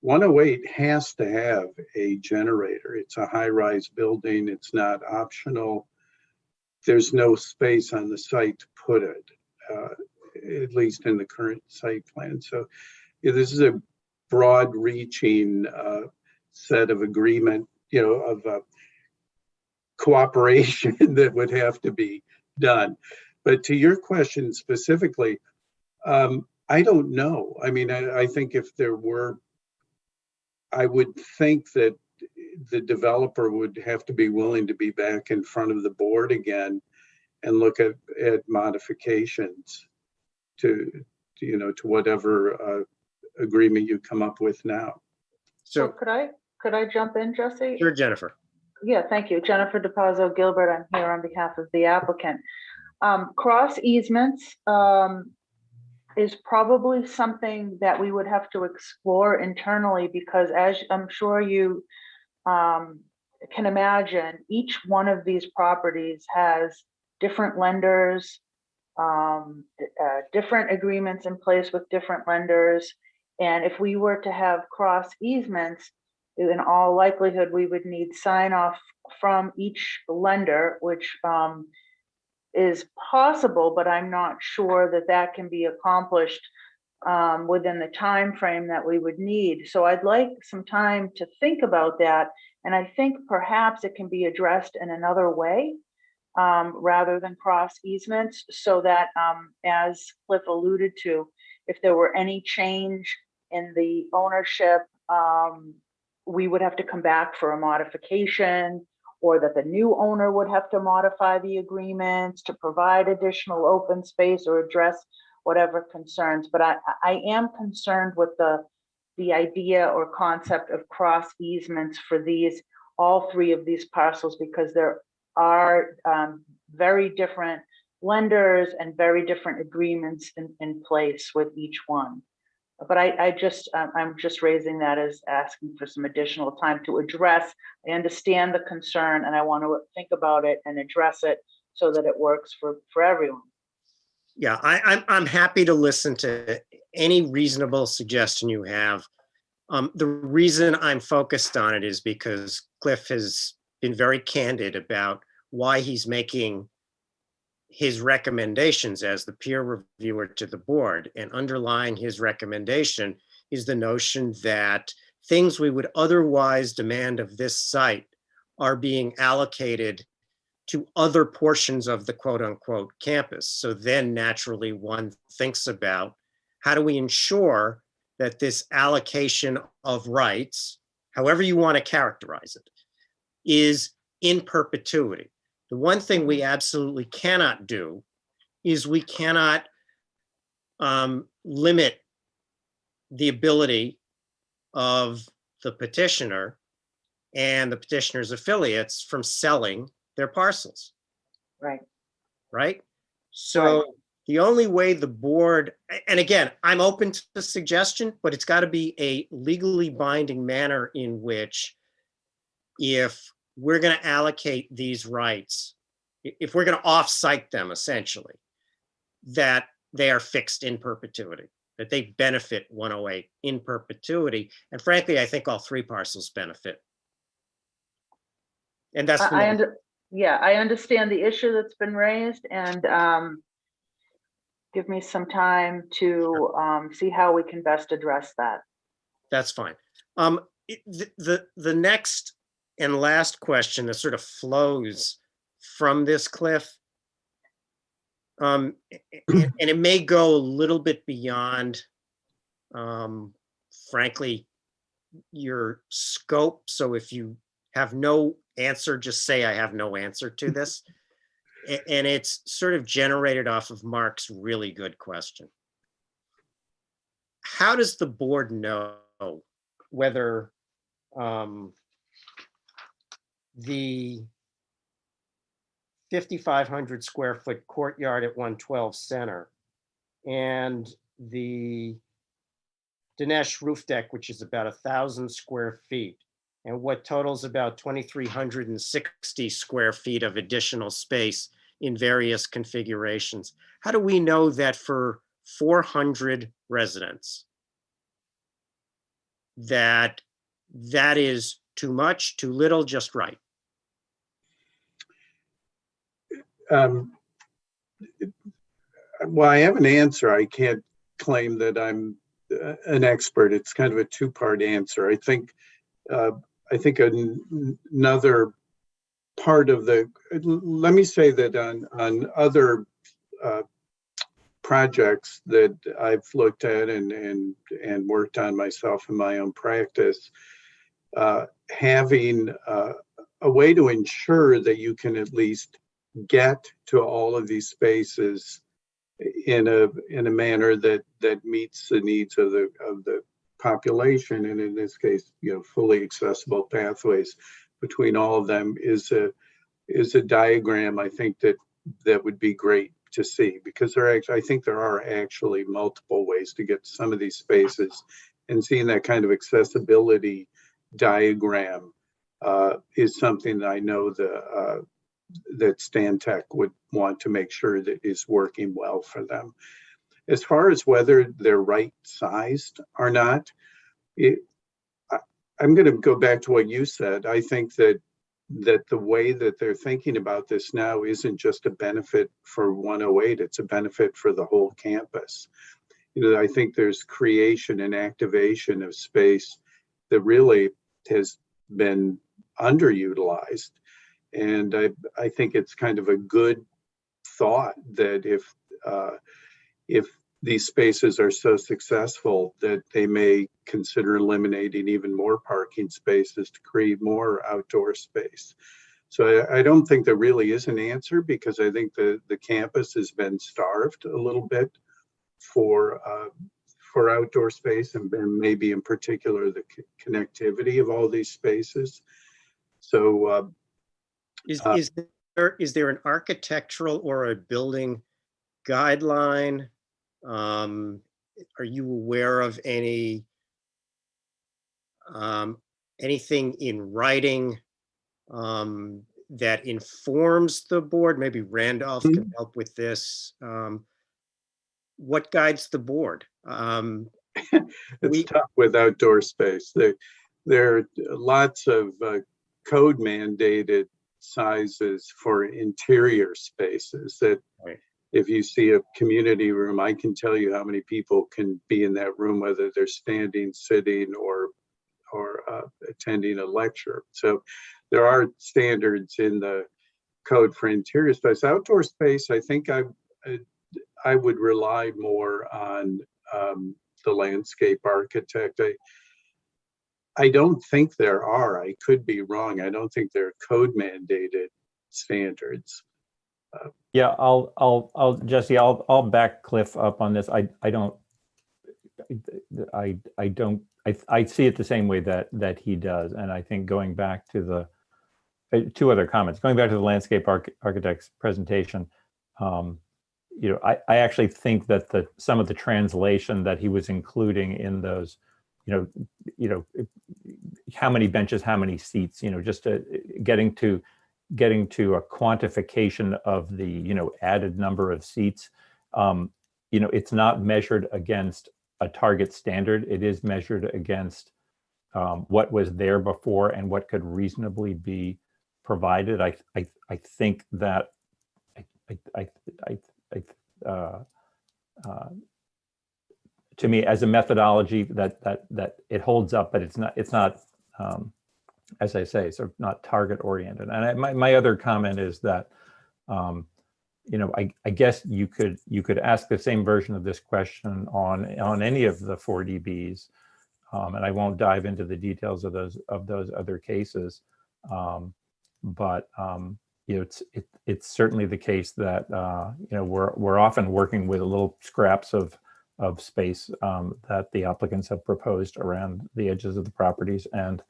108 has to have a generator. It's a high-rise building. It's not optional. There's no space on the site to put it, at least in the current site plan. So this is a broad-reaching set of agreement, of cooperation that would have to be done. But to your question specifically, I don't know. I mean, I think if there were, I would think that the developer would have to be willing to be back in front of the board again and look at modifications to whatever agreement you come up with now. So could I jump in, Jesse? sure, Jennifer. Yeah, thank you. Jennifer DePazzo Gilbert. I'm here on behalf of the applicant. Cross easements is probably something that we would have to explore internally, because as I'm sure you can imagine, each one of these properties has different lenders, different agreements in place with different lenders. And if we were to have cross easements, in all likelihood, we would need sign off from each lender, which is possible, but I'm not sure that that can be accomplished within the time frame that we would need. So I'd like some time to think about that. And I think perhaps it can be addressed in another way rather than cross easements, so that as Cliff alluded to, if there were any change in the ownership, we would have to come back for a modification, or that the new owner would have to modify the agreements to provide additional open space or address whatever concerns. But I am concerned with the idea or concept of cross easements for all three of these parcels, because there are very different lenders and very different agreements in place with each one. But I'm just raising that as asking for some additional time to address. I understand the concern, and I want to think about it and address it so that it works for everyone. Yeah, I'm happy to listen to any reasonable suggestion you have. The reason I'm focused on it is because Cliff has been very candid about why he's making his recommendations as the peer reviewer to the board, and underlying his recommendation is the notion that things we would otherwise demand of this site are being allocated to other portions of the quote unquote campus. So then naturally one thinks about, how do we ensure that this allocation of rights, however you want to characterize it, is in perpetuity? The one thing we absolutely cannot do is we cannot limit the ability of the petitioner and the petitioner's affiliates from selling their parcels. Right. Right? So the only way the board, and again, I'm open to the suggestion, but it's got to be a legally binding manner in which, if we're going to allocate these rights, if we're going to off-site them essentially, that they are fixed in perpetuity, that they benefit 108 in perpetuity. And frankly, I think all three parcels benefit. And that's I understand the issue that's been raised, and give me some time to see how we can best address that. That's fine. The next and last question that sort of flows from this, Cliff, and it may go a little bit beyond, frankly, your scope. So if you have no answer, just say I have no answer to this. And it's sort of generated off of Mark's really good question. How does the board know whether the 5,500 square foot courtyard at 112 Center and the Dinesh roof deck, which is about 1,000 square feet, and what totals about 2,360 square feet of additional space in various configurations? How do we know that for 400 residents, that is too much, too little, just right? Well, I have an answer. I can't claim that I'm an expert. It's kind of a two-part answer. I think another part of let me say that on other projects that I've looked at and worked on myself in my own practice, having a way to ensure that you can at least get to all of these spaces in a manner that meets the needs of the population, and in this case, fully accessible pathways between all of them is a diagram. I think that would be great to see, because I think there are actually multiple ways to get to some of these spaces, and seeing that kind of accessibility diagram is something that I know that Stan Tech would want to make sure that is working well for them. As far as whether they're right sized or not, I'm going to go back to what you said. I think that the way that they're thinking about this now isn't just a benefit for 108, it's a benefit for the whole campus. I think there's creation and activation of space that really has been underutilized. And I think it's kind of a good thought that if these spaces are so successful, that they may consider eliminating even more parking spaces to create more outdoor space. So I don't think there really is an answer, because I think the campus has been starved a little bit for outdoor space, and maybe in particular the connectivity of all these spaces. So Is there an architectural or a building guideline? Are you aware of anything in writing that informs the board? Maybe Randolph can help with this. What guides the board? It's tough with outdoor space. There are lots of code mandated sizes for interior spaces that, right, if you see a community room, I can tell you how many people can be in that room, whether they're standing, sitting, or attending a lecture. So there are standards in the code for interior space. Outdoor space, I think I would rely more on the landscape architect. I don't think there are. I could be wrong. I don't think there are code mandated standards. Yeah, Jesse, I'll back Cliff up on this. I see it the same way that he does. And I think going back to the two other comments, going back to the landscape architect's presentation, I actually think that some of the translation that he was including in those, how many benches, how many seats, just getting to a quantification of the, added number of seats. It's not measured against a target standard. It is measured against what was there before and what could reasonably be provided. I think that to me, as a methodology, that it holds up, but it's not as I say, sort of not target oriented. And my other comment is that I guess you could ask the same version of this question on any of the 4DBs, and I won't dive into the details of those other cases, but it's certainly the case that we're often working with little scraps of space that the applicants have proposed around the edges of the properties, and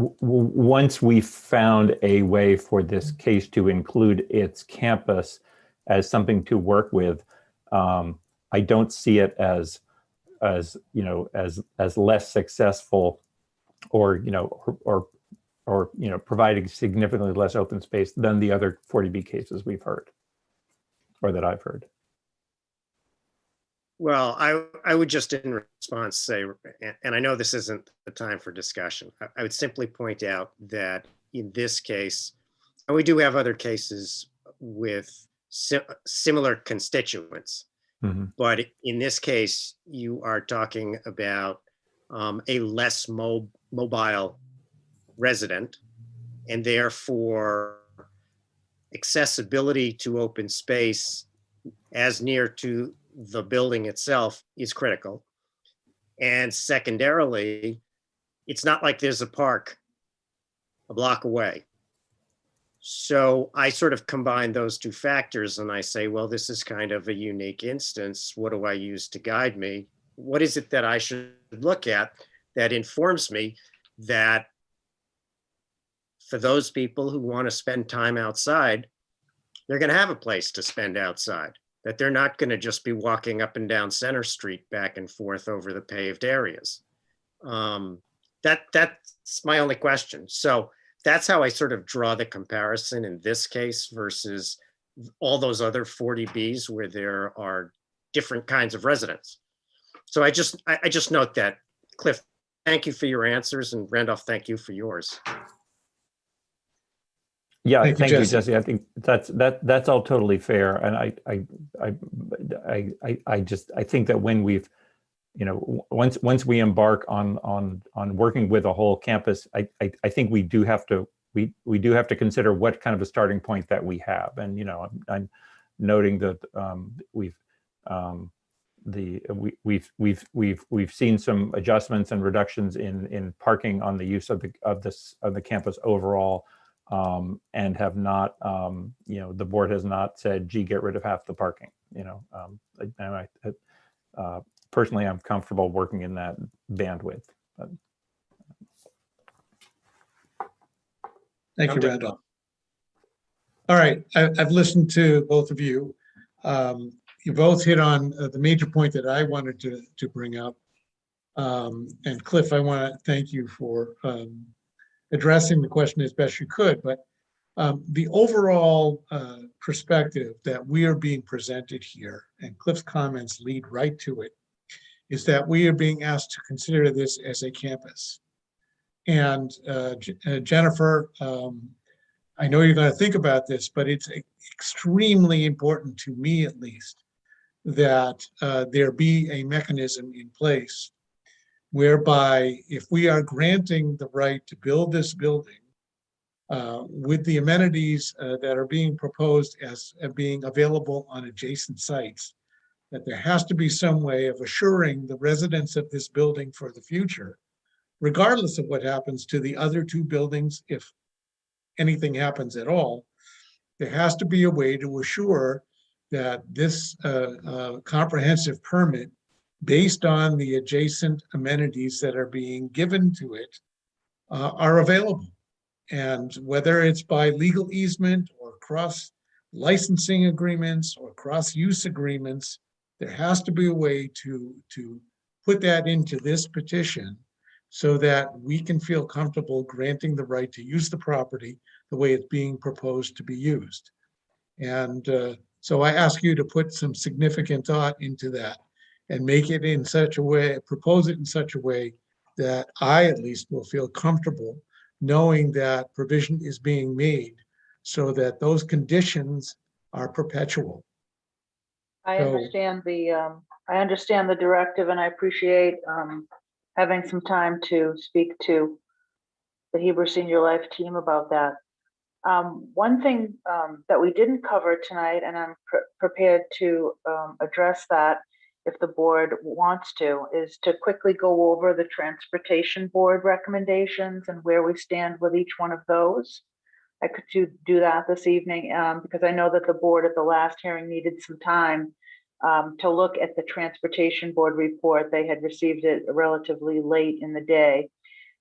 once we found a way for this case to include its campus as something to work with, I don't see it as less successful, or providing significantly less open space than the other 40B cases we've heard, or that I've heard. Well, I would just in response say, and I know this isn't the time for discussion, I would simply point out that in this case, and we do have other cases with similar constituents, but in this case, you are talking about a less mobile resident, and therefore accessibility to open space as near to the building itself is critical. And secondarily, it's not like there's a park a block away. So I sort of combine those two factors and I say, well, this is kind of a unique instance. What do I use to guide me? what is it that I should look at that informs me that for those people who want to spend time outside, they're going to have a place to spend outside, that they're not going to just be walking up and down Center Street back and forth over the paved areas. That's my only question. So that's how I sort of draw the comparison in this case versus all those other 40Bs where there are different kinds of residents. So I just note that. Cliff, thank you for your answers, and Randolph, thank you for yours. Yeah, Thank you, thank you, Jesse. Jesse. I think that's all totally fair. And I think that when we've, once we embark on working with a whole campus, I think we do have to consider what kind of a starting point that we have. And I'm noting that we've seen some adjustments and reductions in parking on the use of the campus overall, and have not, the board has not said, gee, get rid of half the parking. Personally, I'm comfortable working in that bandwidth. Thank you, Randolph. All right, I've listened to both of you. You both hit on the major point that I wanted to bring up. And Cliff, I want to thank you for addressing the question as best you could, but the overall perspective that we are being presented here, and Cliff's comments lead right to it, is that we are being asked to consider this as a campus. And Jennifer, I know you're going to think about this, but it's extremely important to me, at least, that there be a mechanism in place whereby if we are granting the right to build this building with the amenities that are being proposed as being available on adjacent sites, that there has to be some way of assuring the residents of this building for the future, regardless of what happens to the other two buildings, if anything happens at all, there has to be a way to assure that this comprehensive permit, based on the adjacent amenities that are being given to it, are available. And whether it's by legal easement or cross licensing agreements or cross use agreements, there has to be a way to put that into this petition so that we can feel comfortable granting the right to use the property the way it's being proposed to be used. And so I ask you to put some significant thought into that and make it in such a way, propose it in such a way that I at least will feel comfortable knowing that provision is being made so that those conditions are perpetual. I So- understand the directive, and I appreciate having some time to speak to the Hebrew Senior Life team about that. One thing that we didn't cover tonight, and I'm prepared to address that if the board wants to, is to quickly go over the Transportation Board recommendations and where we stand with each one of those. I could do that this evening because I know that the board at the last hearing needed some time to look at the Transportation Board report. They had received it relatively late in the day.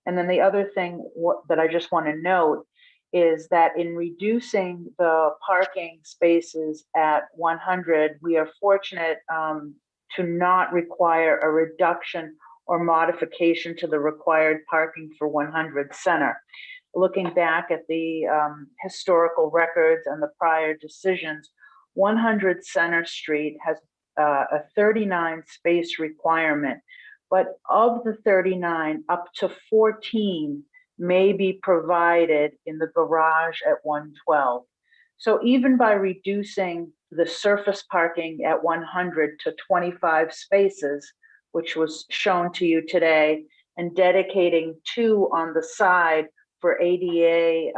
And then the other thing that I just want to note is that in reducing the parking spaces at 100, we are fortunate to not require a reduction or modification to the required parking for 100 Center. Looking back at the historical records and the prior decisions, 100 Center Street has a 39 space requirement, but of the 39, up to 14 may be provided in the garage at 112. So even by reducing the surface parking at 100 to 25 spaces, which was shown to you today, and dedicating 2 on the side for ADA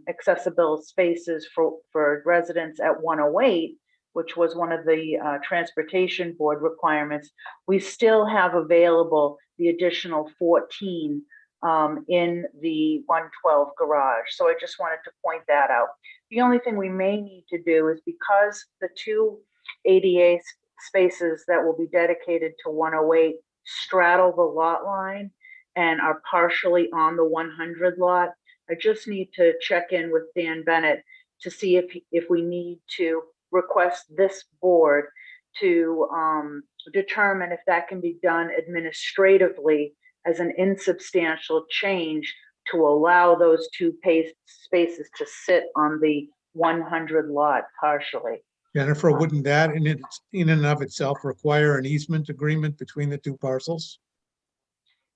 accessible spaces for residents at 108, which was one of the Transportation Board requirements, we still have available the additional 14 in the 112 garage. So I just wanted to point that out. The only thing we may need to do is, because the 2 ADA spaces that will be dedicated to 108 straddle the lot line and are partially on the 100 lot. I just need to check in with Dan Bennett to see if we need to request this board to determine if that can be done administratively as an insubstantial change to allow those two spaces to sit on the 100 lot partially. Jennifer, wouldn't that in and of itself require an easement agreement between the two parcels?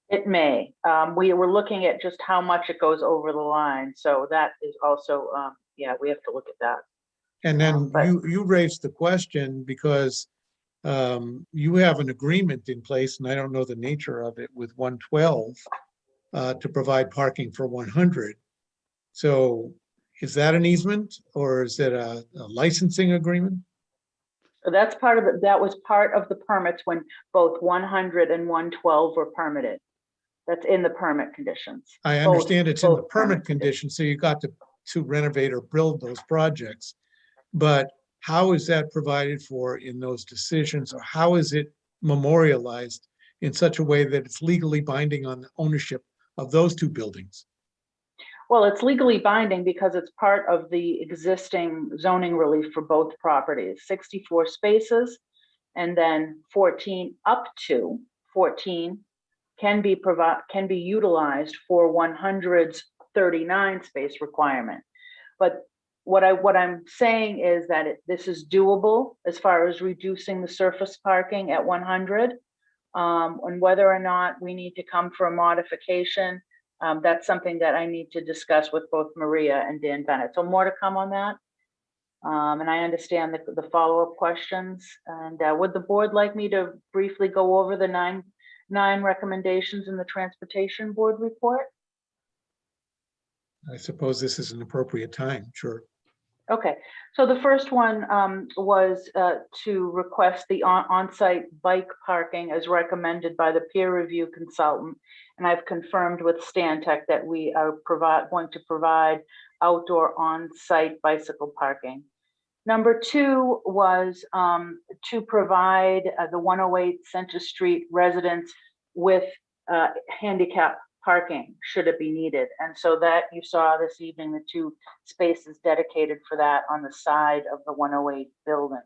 It may. We were looking at just how much it goes over the line. So that is also, yeah, we have to look at that. And then But- you raised the question because you have an agreement in place, and I don't know the nature of it, with 112 to provide parking for 100. So is that an easement or is it a licensing agreement? So that's that was part of the permits when both 100 and 112 were permitted. That's in the permit conditions. I understand it's in the both permit condition, so you got to renovate or build those projects. But how is that provided for in those decisions, or how is it memorialized in such a way that it's legally binding on the ownership of those two buildings? Well, it's legally binding because it's part of the existing zoning relief for both properties, 64 spaces, and then 14 up to 14 can be utilized for 100's 39 space requirement. But what I'm saying is that this is doable as far as reducing the surface parking at 100, and whether or not we need to come for a modification. That's something that I need to discuss with both Maria and Dan Bennett. So more to come on that. And I understand the follow-up questions. And would the board like me to briefly go over the nine recommendations in the Transportation Board report? I suppose this is an appropriate time, sure. Okay, so the first one was to request the on-site bike parking as recommended by the peer review consultant. And I've confirmed with Stantec that we are going to provide outdoor on-site bicycle parking. Number two was to provide the 108 Center Street residents with handicap parking should it be needed. And so that you saw this evening, the two spaces dedicated for that on the side of the 108 building,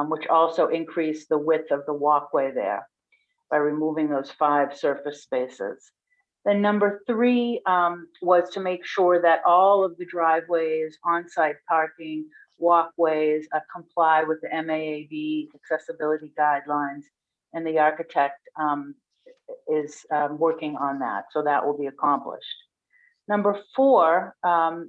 which also increased the width of the walkway there by removing those 5 surface spaces. Then number 3 was to make sure that all of the driveways, on-site parking, walkways comply with the MAAB accessibility guidelines, and the architect is working on that, so that will be accomplished. Number 4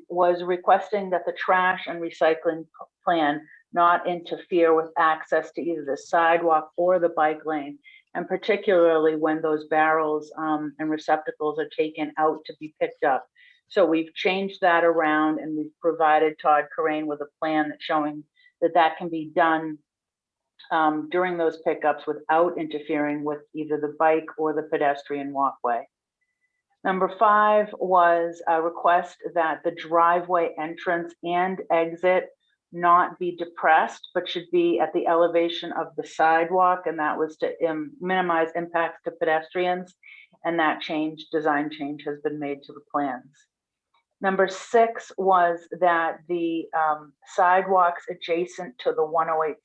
was requesting that the trash and recycling plan not interfere with access to either the sidewalk or the bike lane, and particularly when those barrels and receptacles are taken out to be picked up. So we've changed that around, and we've provided Todd Corain with a plan that's showing that that can be done during those pickups without interfering with either the bike or the pedestrian walkway. Number 5 was a request that the driveway entrance and exit not be depressed, but should be at the elevation of the sidewalk, and that was to minimize impacts to pedestrians, and that design change has been made to the plans. Number 6 was that the sidewalks adjacent to the 108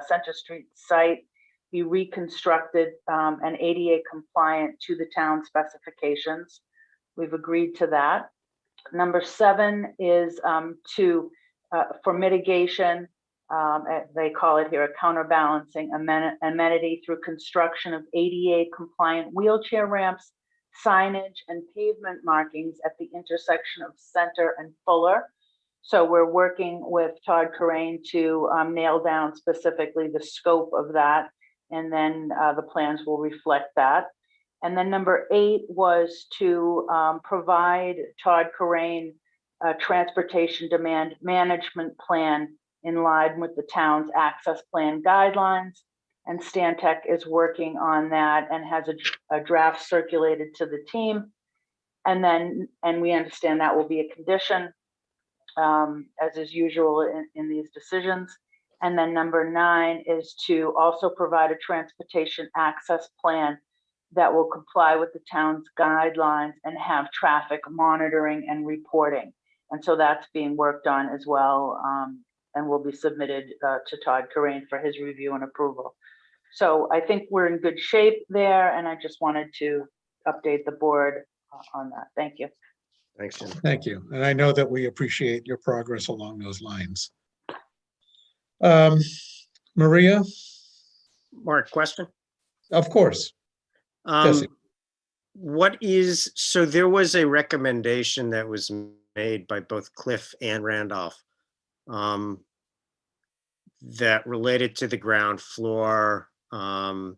Center Street site be reconstructed and ADA compliant to the town specifications. We've agreed to that. Number 7 is for mitigation, they call it here a counterbalancing amenity through construction of ADA compliant wheelchair ramps, signage, and pavement markings at the intersection of Center and Fuller. So we're working with Todd Corain to nail down specifically the scope of that, and then the plans will reflect that. And then number 8 was to provide Todd Corain a transportation demand management plan in line with the town's access plan guidelines. And Stantec is working on that and has a draft circulated to the team. And we understand that will be a condition, as is usual in these decisions. And then number 9 is to also provide a transportation access plan that will comply with the town's guidelines and have traffic monitoring and reporting. And so that's being worked on as well, and will be submitted to Todd Corain for his review and approval. So I think we're in good shape there, and I just wanted to update the board on that. Thank you. Thanks, Jim. Thank you. And I know that we appreciate your progress along those lines. Maria, Mark, question? of course. Jesse. So there was a recommendation that was made by both Cliff and Randolph that related to the ground floor and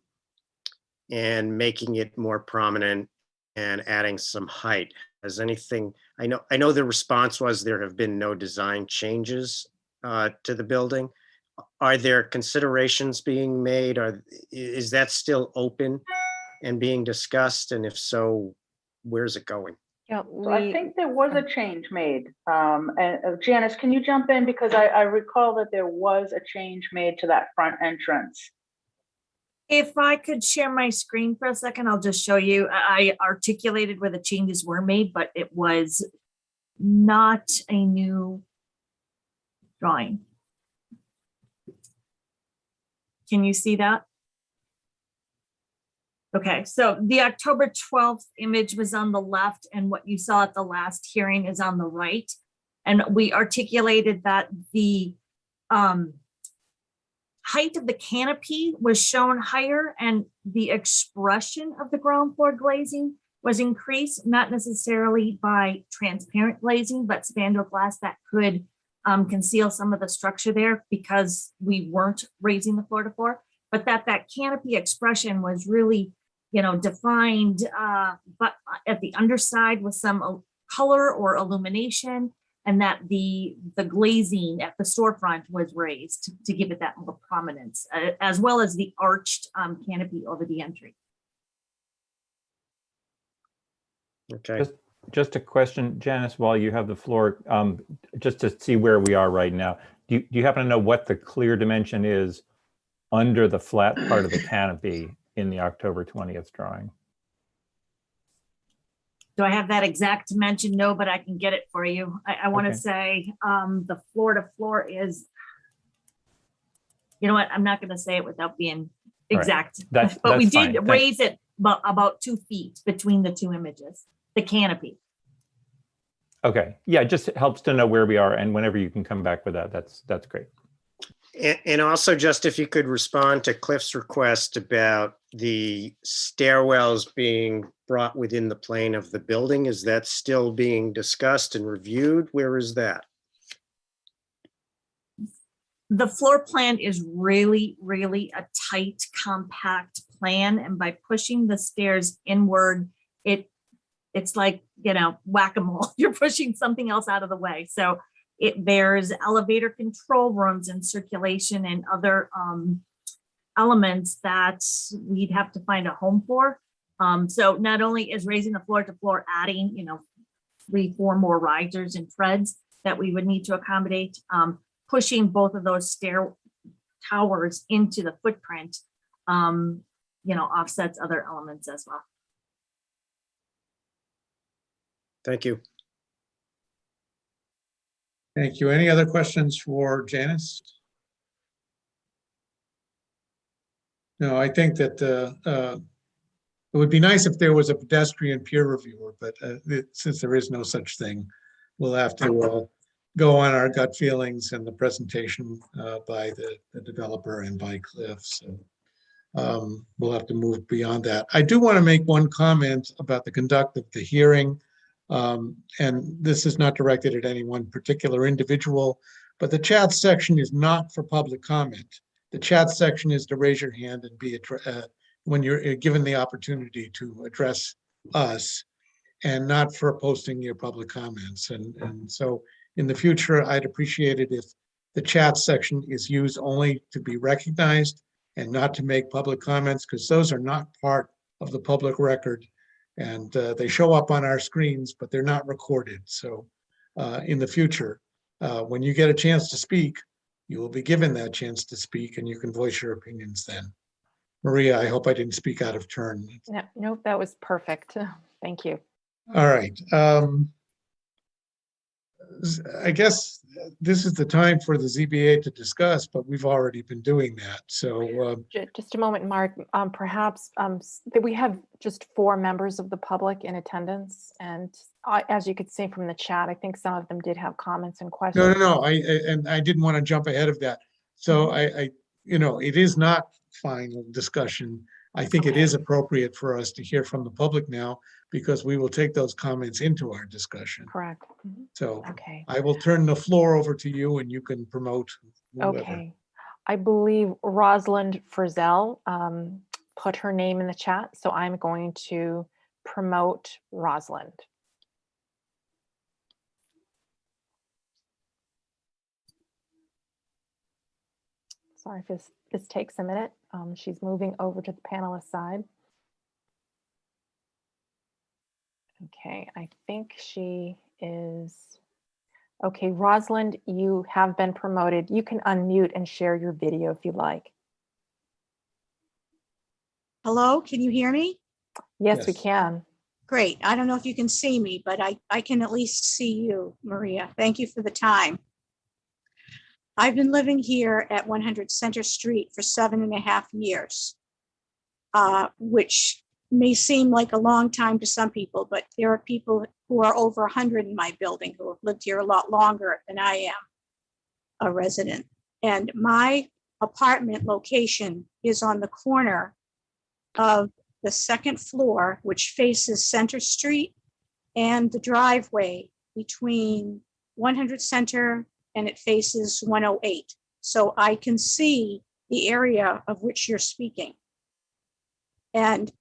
making it more prominent and adding some height. Has anything, I know the response was there have been no design changes to the building. Are there considerations being made? Is that still open and being discussed? And if so, where's it going? Yeah, So I think there was a change made. And Janice, can you jump in? Because I recall that there was a change made to that front entrance. If I could share my screen for a second, I'll just show you. I articulated where the changes were made, but it was not a new drawing. Can you see that? Okay, so the October 12th image was on the left, and what you saw at the last hearing is on the right. And we articulated that the height of the canopy was shown higher, and the expression of the ground floor glazing was increased, not necessarily by transparent glazing, but spandrel glass that could conceal some of the structure there because we weren't raising the floor to floor, but that canopy expression was really, defined, but at the underside with some color or illumination, and that the glazing at the storefront was raised to give it that more prominence, as well as the arched canopy over the entry. Okay. Just a question, Janice, while you have the floor, just to see where we are right now. Do you happen to know what the clear dimension is under the flat part of the canopy in the October 20th drawing? Do I have that exact dimension? No, but I can get it for you. I want to Okay. say the floor to floor is, you know what? I'm not going to say it without being All right. exact. That's But we fine. did Thank- raise it about 2 feet between the two images, the canopy. Okay, yeah, it just helps to know where we are, and whenever you can come back with that, that's great. And also just if you could respond to Cliff's request about the stairwells being brought within the plane of the building, is that still being discussed and reviewed? Where is that? The floor plan is really, really a tight, compact plan. And by pushing the stairs inward, it's like, whack-a-mole. You're pushing something else out of the way. So there's elevator control rooms and circulation and other elements that we'd have to find a home for. So not only is raising the floor to floor adding, 3-4 more risers and treads that we would need to accommodate, pushing both of those stair towers into the footprint, offsets other elements as well. Thank you. Thank you. Any other questions for Janice? No, I think that it would be nice if there was a pedestrian peer reviewer, but since there is no such thing, we'll have to go on our gut feelings and the presentation by the developer and by Cliff. So we'll have to move beyond that. I do want to make one comment about the conduct of the hearing. And this is not directed at any one particular individual, but the chat section is not for public comment. The chat section is to raise your hand and be when you're given the opportunity to address us, and not for posting your public comments. And so in the future, I'd appreciate it if the chat section is used only to be recognized and not to make public comments, because those are not part of the public record. And they show up on our screens, but they're not recorded. So in the future, when you get a chance to speak, you will be given that chance to speak, and you can voice your opinions then. Maria, I hope I didn't speak out of turn. No, nope, that was perfect. Thank you. All right. I guess this is the time for the ZBA to discuss, but we've already been doing that. So, Just a moment, Mark. Perhaps that we have just 4 members of the public in attendance. And as you could see from the chat, I think some of them did have comments and questions. no, and I didn't want to jump ahead of that. So it is not final discussion. I think it Okay. is appropriate for us to hear from the public now because we will take those comments into our discussion. Correct. Mhm. So Okay. I will turn the floor over to you and you can promote whoever. Okay. I believe Rosalind Frizzell put her name in the chat, so I'm going to promote Rosalind. Sorry if this takes a minute. She's moving over to the panelist side. Okay, I think she is. Okay, Rosalind, you have been promoted. You can unmute and share your video if you like. Hello, can you hear me? Yes, we Yes. can. Great. I don't know if you can see me, but I can at least see you, Maria. Thank you for the time. I've been living here at 100 Center Street for 7.5 years, which may seem like a long time to some people, but there are people who are over 100 in my building who have lived here a lot longer than I am a resident. And my apartment location is on the corner of the second floor, which faces Center Street, and the driveway between 100 Center and it faces 108. So I can see the area of which you're speaking. And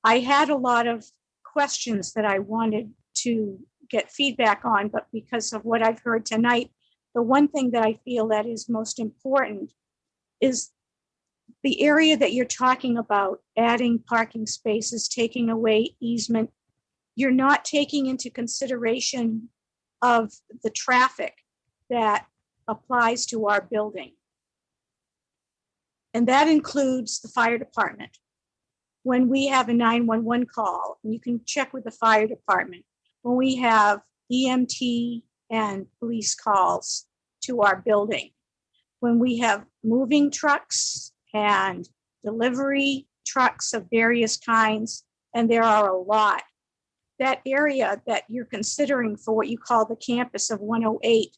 I had a lot of questions that I wanted to get feedback on, but because of what I've heard tonight, the one thing that I feel that is most important is the area that you're talking about, adding parking spaces, taking away easement. You're not taking into consideration of the traffic that applies to our building. And that includes the fire department. When we have a 911 call, and you can check with the fire department, when we have EMT and police calls to our building, when we have moving trucks and delivery trucks of various kinds, and there are a lot, that area that you're considering for what you call the campus of 108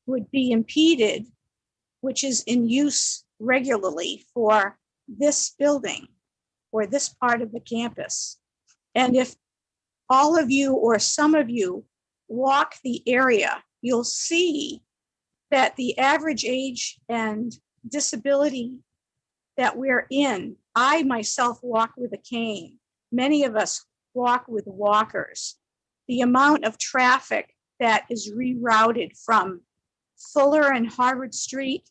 would be impeded, which is in use regularly for this building or this part of the campus. And if all of you or some of you walk the area, you'll see that the average age and disability that we're in, I myself walk with a cane. Many of us walk with walkers. The amount of traffic that is rerouted from Fuller and Harvard Street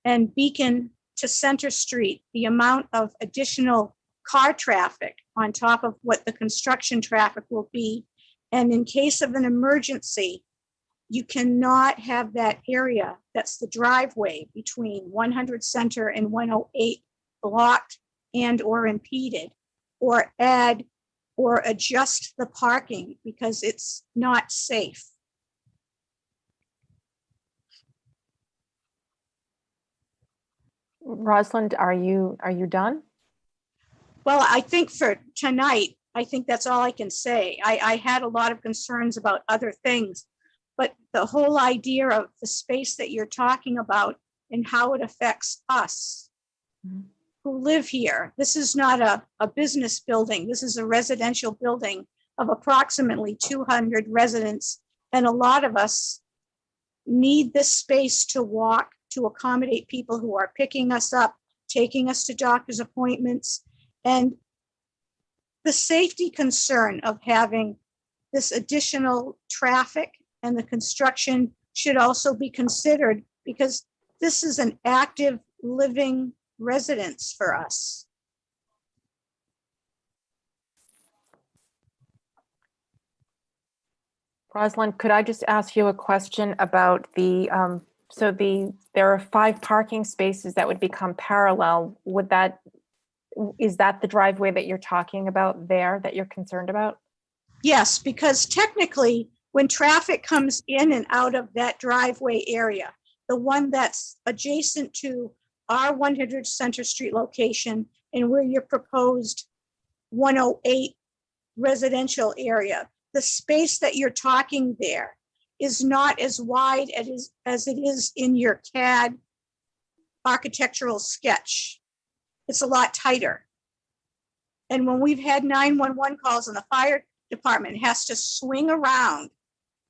and Beacon to Center Street, the amount of additional car traffic on top of what the construction traffic will be. And in case of an emergency, you cannot have that area, that's the driveway between 100 Center and 108 blocked and or impeded, or add or adjust the parking because it's not safe. Rosalind, are you done? Well, I think for tonight, I think that's all I can say. I had a lot of concerns about other things, but the whole idea of the space that you're talking about and how it affects us who live here. This is not a business building. This is a residential building of approximately 200 residents. And a lot of us need this space to walk, to accommodate people who are picking us up, taking us to doctor's appointments. And the safety concern of having this additional traffic and the construction should also be considered because this is an active living residence for us. Rosalind, could I just ask you a question about the, there are 5 parking spaces that would become parallel. Would that Is that the driveway that you're talking about there that you're concerned about? Yes, because technically, when traffic comes in and out of that driveway area, the one that's adjacent to our 100 Center Street location and where your proposed 108 residential area, the space that you're talking there is not as wide as it is in your CAD architectural sketch. It's a lot tighter. And when we've had 911 calls and the fire department has to swing around,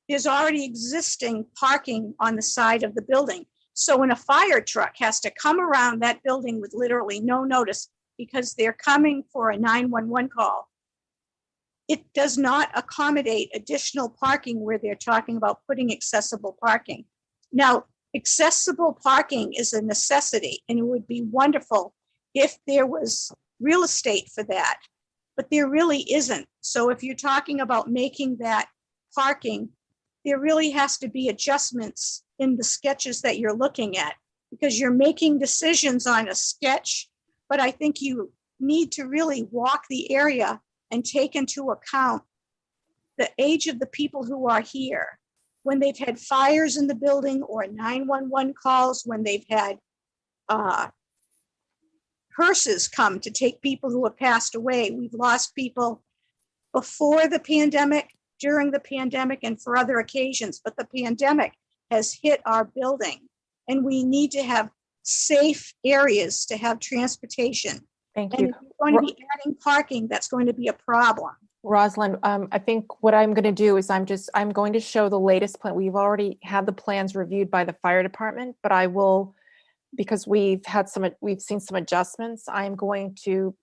there's already existing parking on the side of the building. So when a fire truck has to come around that building with literally no notice because they're coming for a 911 call, it does not accommodate additional parking where they're talking about putting accessible parking. Now, accessible parking is a necessity, and it would be wonderful if there was real estate for that, but there really isn't. So if you're talking about making that parking, there really has to be adjustments in the sketches that you're looking at, because you're making decisions on a sketch, but I think you need to really walk the area and take into account the age of the people who are here. When they've had fires in the building or 911 calls, when they've had hearses come to take people who have passed away. We've lost people before the pandemic, during the pandemic, and for other occasions, but the pandemic has hit our building, and we need to have safe areas to have transportation. Thank And you. if you're going to be adding parking, that's going to be a problem. Rosalind, I think what I'm going to do is I'm going to show the latest plan. We've already had the plans reviewed by the fire department, but I will, because we've seen some adjustments, I'm going to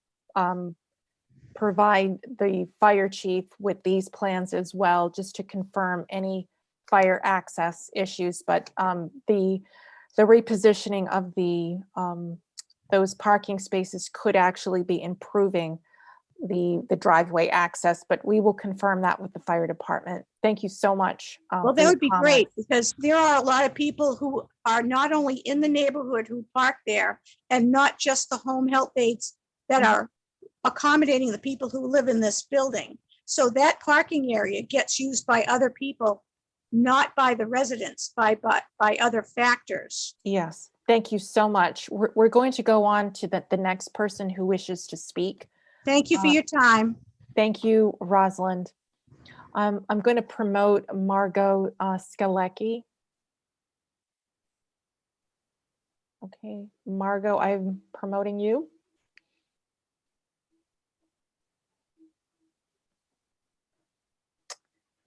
provide the fire chief with these plans as well, just to confirm any fire access issues. But the repositioning of those parking spaces could actually be improving the driveway access, but we will confirm that with the fire department. Thank you so much. Well, for that your would be comments. great, because there are a lot of people who are not only in the neighborhood who park there, and not just the home health aides that are accommodating the people who live in this building. So that parking area gets used by other people, not by the residents, by other factors. Yes, thank you so much. We're going to go on to the next person who wishes to speak. Thank you for your time. Thank you, Rosalind. I'm going to promote Margot Skalecki. Okay, Margot, I'm promoting you.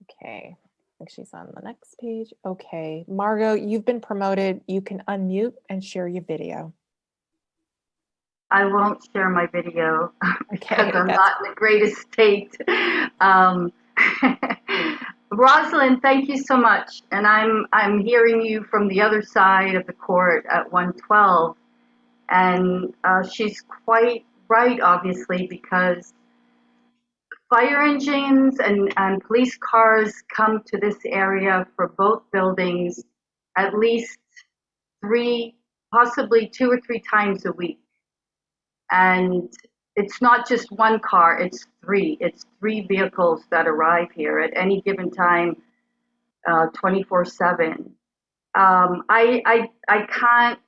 Okay, I think she's on the next page. Okay, Margot, you've been promoted. You can unmute and share your video. I won't share my video Okay, because I'm not in the greatest state. Rosalind, thank you so much. And I'm hearing you from the other side of the court at 112. And she's quite right, obviously, because fire engines and police cars come to this area for both buildings at least 3, possibly 2 or 3 times a week. And it's not just one car, it's 3. It's 3 vehicles that arrive here at any given time, 24/7. I can't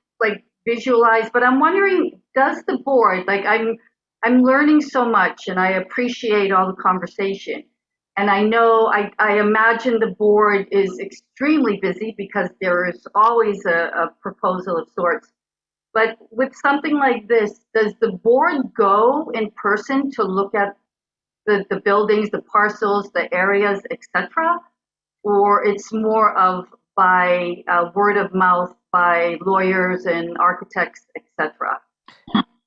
visualize, but I'm wondering, does the board, I'm learning so much, and I appreciate all the conversation. And I know, I imagine the board is extremely busy because there is always a proposal of sorts. But with something like this, does the board go in person to look at the buildings, the parcels, the areas, etc.? Or it's more of by word of mouth by lawyers and architects, etc.?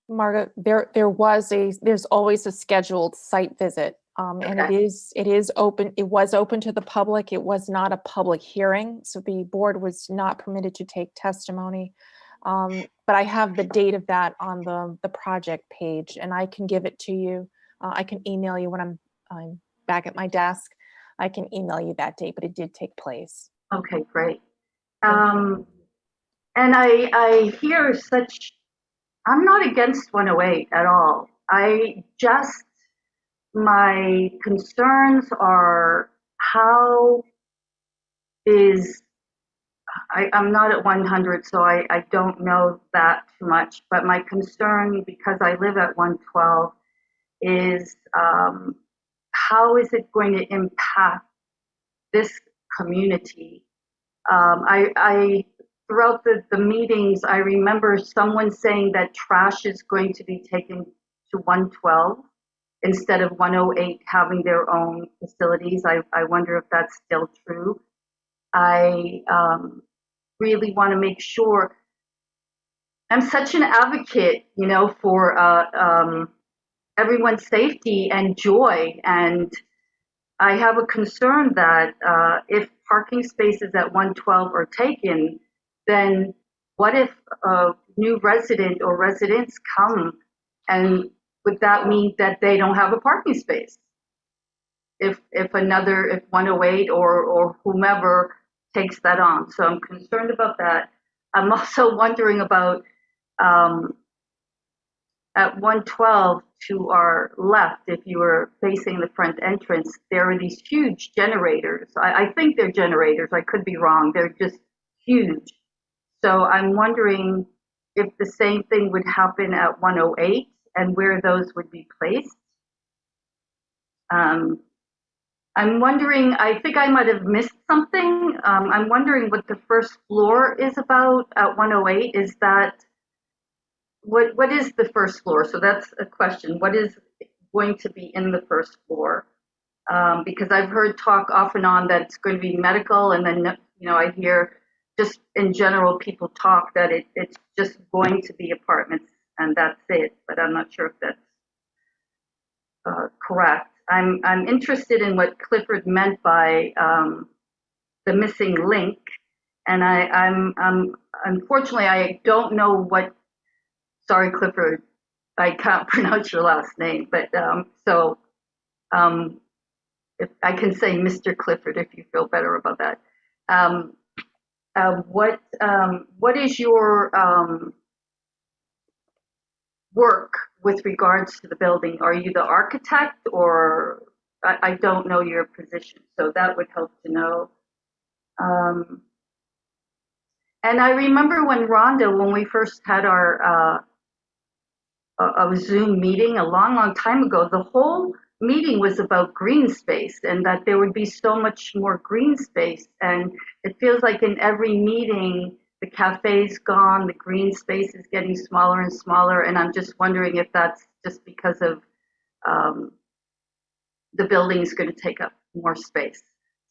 Margaret, there's always a scheduled site visit. And Okay. it is open. It was open to the public. It was not a public hearing, so the board was not permitted to take testimony. But I have the date of that on the project page, and I can give it to you. I can email you when I'm back at my desk. I can email you that date, but it did take place. Okay, great. And I hear such I'm not against 108 at all. My concerns are how I'm not at 100, so I don't know that too much, but my concern, because I live at 112, is how is it going to impact this community? Throughout the meetings, I remember someone saying that trash is going to be taken to 112 instead of 108 having their own facilities. I wonder if that's still true. I really want to make sure. I'm such an advocate, for everyone's safety and joy. And I have a concern that if parking spaces at 112 are taken, then what if a new resident or residents come, and would that mean that they don't have a parking space? If 108 or whomever takes that on. So I'm concerned about that. I'm also wondering about at 112 to our left, if you were facing the front entrance, there are these huge generators. I think they're generators. I could be wrong. They're just huge. So I'm wondering if the same thing would happen at 108 and where those would be placed. I'm wondering, I think I might have missed something. I'm wondering what the first floor is about at 108. Is that, what is the first floor? So that's a question. What is going to be in the first floor? Because I've heard talk off and on that it's going to be medical, and then, I hear just in general people talk that it's just going to be apartments and that's it, but I'm not sure if that's correct. I'm interested in what Clifford meant by the missing link, and I'm unfortunately I don't know what. Sorry, Clifford, I can't pronounce your last name, but if I can say Mr. Clifford if you feel better about that. What is your work with regards to the building? Are you the architect, or I don't know your position, so that would help to know. And I remember when we first had our a Zoom meeting a long time ago, the whole meeting was about green space and that there would be so much more green space. And it feels like in every meeting, the cafe's gone, the green space is getting smaller and smaller. And I'm just wondering if that's just because of the building is going to take up more space.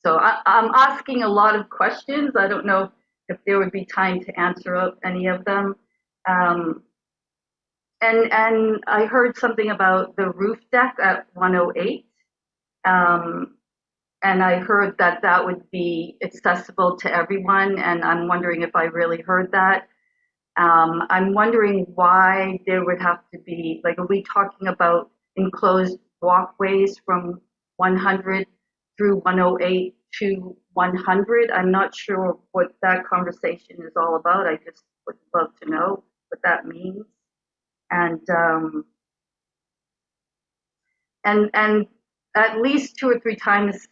So I'm asking a lot of questions. I don't know if there would be time to answer any of them. And I heard something about the roof deck at 108. And I heard that would be accessible to everyone. And I'm wondering if I really heard that. I'm wondering why there would have to be, like, are we talking about enclosed walkways from 100 through 108 to 100? I'm not sure what that conversation is all about. I just would love to know what that means. And at least 2 or 3 times,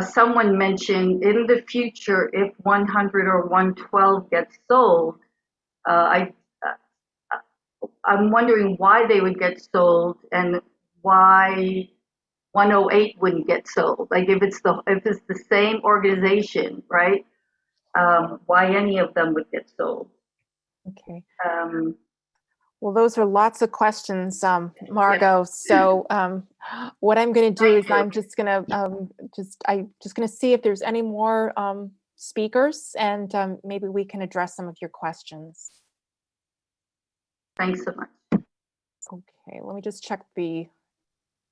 someone mentioned in the future, if 100 or 112 gets sold, I'm wondering why they would get sold and why 108 wouldn't get sold. Like if it's the same organization, right? Why any of them would get sold? Okay. Well, those are lots of questions, Margot. So what I'm going to do is I'm just going to see if there's any more speakers, and maybe we can address some of your questions. Thanks so much. Okay, let me just check the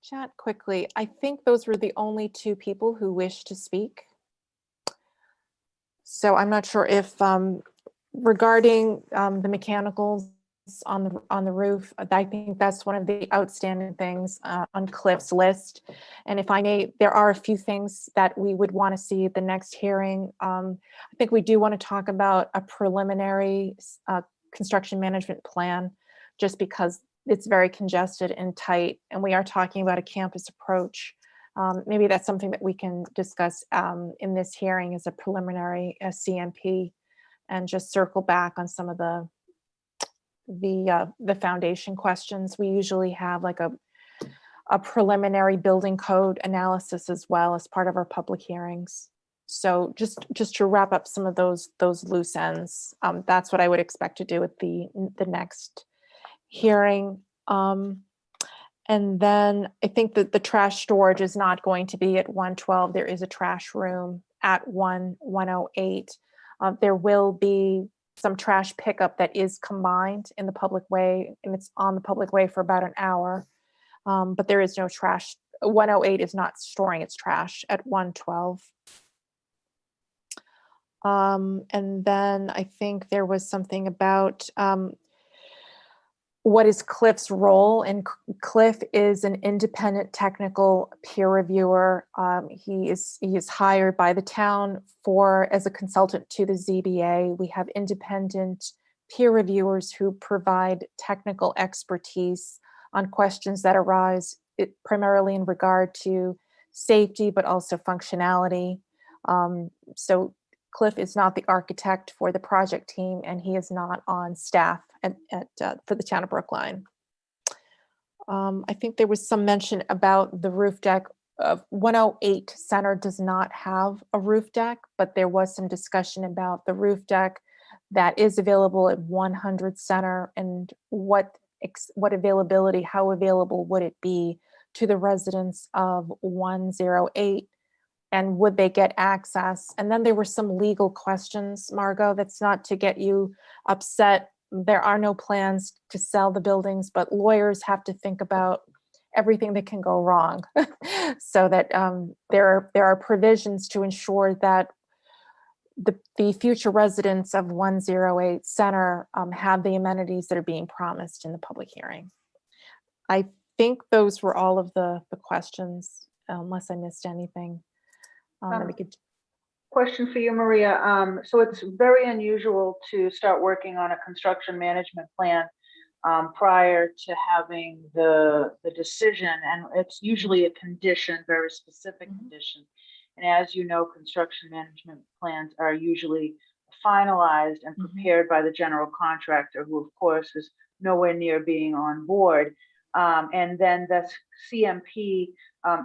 chat quickly. I think those were the only 2 people who wish to speak. So I'm not sure if regarding the mechanicals on the roof, I think that's one of the outstanding things on Cliff's list. And if I may, there are a few things that we would want to see at the next hearing. I think we do want to talk about a preliminary construction management plan just because it's very congested and tight, and we are talking about a campus approach. Maybe that's something that we can discuss in this hearing as a preliminary CMP, and just circle back on some of the foundation questions. We usually have like a preliminary building code analysis as well as part of our public hearings. So just to wrap up some of those loose ends, that's what I would expect to do with the next hearing. And then I think that the trash storage is not going to be at 112. There is a trash room at 108. There will be some trash pickup that is combined in the public way, and it's on the public way for about an hour. But there is no trash. 108 is not storing its trash at 112. And then I think there was something about what is Cliff's role, and Cliff is an independent technical peer reviewer. He is hired by the town as a consultant to the ZBA. We have independent peer reviewers who provide technical expertise on questions that arise primarily in regard to safety, but also functionality. So Cliff is not the architect for the project team, and he is not on staff for the town of Brookline. I think there was some mention about the roof deck. 108 Center does not have a roof deck, but there was some discussion about the roof deck that is available at 100 Center, and what availability, how available would it be to the residents of 108, and would they get access? And then there were some legal questions, Margot. That's not to get you upset. There are no plans to sell the buildings, but lawyers have to think about everything that can go wrong. So that there are provisions to ensure that the future residents of 108 Center have the amenities that are being promised in the public hearing. I think those were all of the questions, unless I missed anything. We could. Question for you, Maria. So it's very unusual to start working on a construction management plan prior to having the decision, and it's usually a condition, very specific condition. And as you know, construction management plans are usually finalized and prepared by the general contractor, who of course is nowhere near being on board. And then the CMP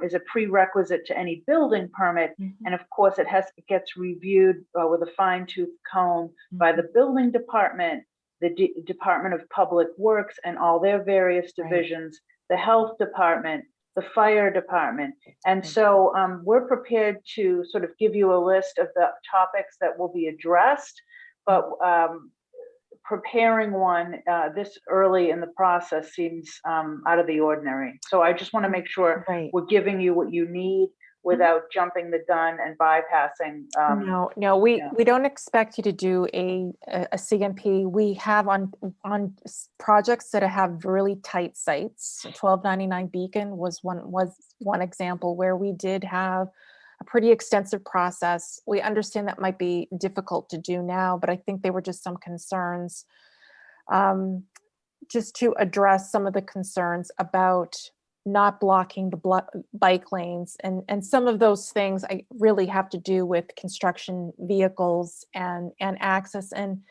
is a prerequisite to any building permit. And of course, it gets reviewed with a fine-tooth comb by the building department, the Department of Public Works and all their various divisions, the health department, the fire department. And so we're prepared to sort of give you a list of the topics that will be addressed, but preparing one this early in the process seems out of the ordinary. So I just want to make sure we're giving you what you need without jumping the gun and bypassing. No, we don't expect you to do a CMP. We have on projects that have really tight sites. 1299 Beacon was one example where we did have a pretty extensive process. We understand that might be difficult to do now, but I think there were just some concerns just to address some of the concerns about not blocking the bike lanes, and some of those things I really have to do with construction vehicles and access. And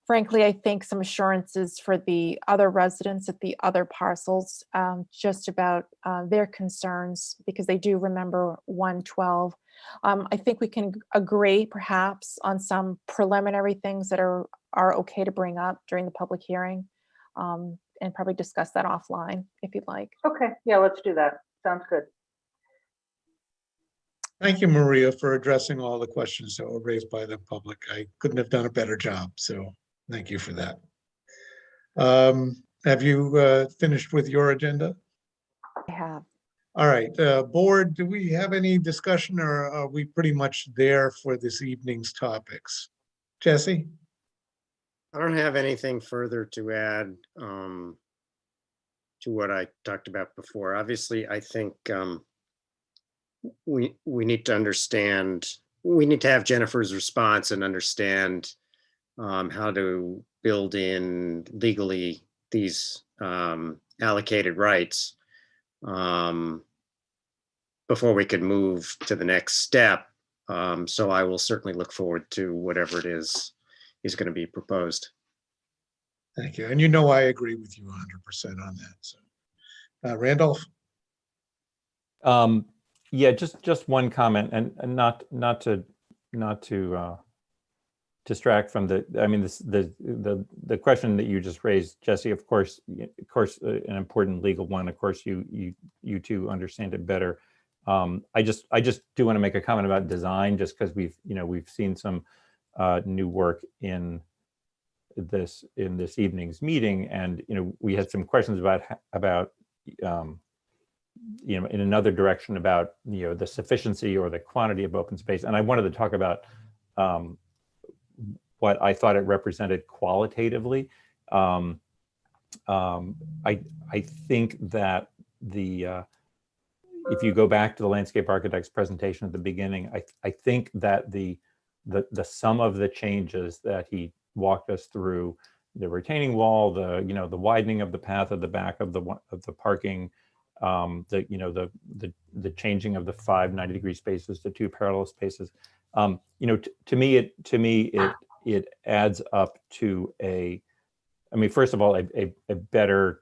frankly, I think some assurances for the other residents at the other parcels, just about their concerns, because they do remember 112. I think we can agree perhaps on some preliminary things that are okay to bring up during the public hearing, and probably discuss that offline if you'd like. Okay, yeah, let's do that. Sounds good. Thank you, Maria, for addressing all the questions that were raised by the public. I couldn't have done a better job, so thank you for that. Have you finished with your agenda? I have. All right, board, do we have any discussion, or are we pretty much there for this evening's topics? Jesse? I don't have anything further to add to what I talked about before. Obviously, I think we need to understand, we need to have Jennifer's response and understand how to build in legally these allocated rights before we could move to the next step. So I will certainly look forward to whatever it is going to be proposed. Thank you. And you know I agree with you 100% on that. So, Randolph? Yeah, just one comment, and not to distract from the question that you just raised, Jesse. Of course, an important legal one. Of course, you two understand it better. I just do want to make a comment about design, just because we've seen some new work in this evening's meeting, and we had some questions about in another direction about the sufficiency or the quantity of open space, and I wanted to talk about what I thought it represented qualitatively. I think that if you go back to the landscape architect's presentation at the beginning, I think that the sum of the changes that he walked us through, the retaining wall, the widening of the path at the back of the parking, the changing of the 5 90-degree spaces to 2 parallel spaces, to me it adds up to first of all, a better,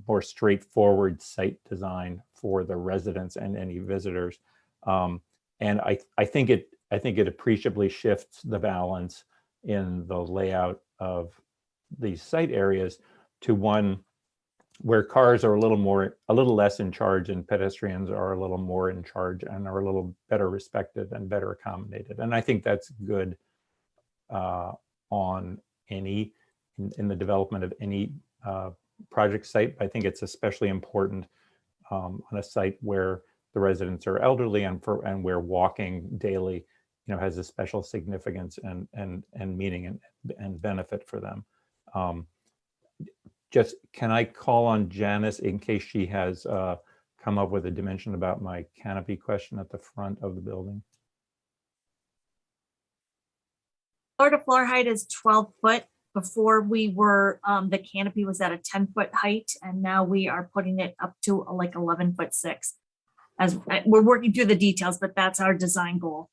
more straightforward site design for the residents and any visitors. And I think it appreciably shifts the balance in the layout of these site areas to one where cars are a little less in charge and pedestrians are a little more in charge and are a little better respected and better accommodated. And I think that's good on in the development of any project site. I think it's especially important on a site where the residents are elderly and where walking daily has a special significance and meaning and benefit for them. Just, can I call on Janice in case she has come up with a dimension about my canopy question at the front of the building? Floor to floor height is 12 foot. Before we were, the canopy was at a 10-foot height, and now we are putting it up to like 11'6". As we're working through the details, but that's our design goal.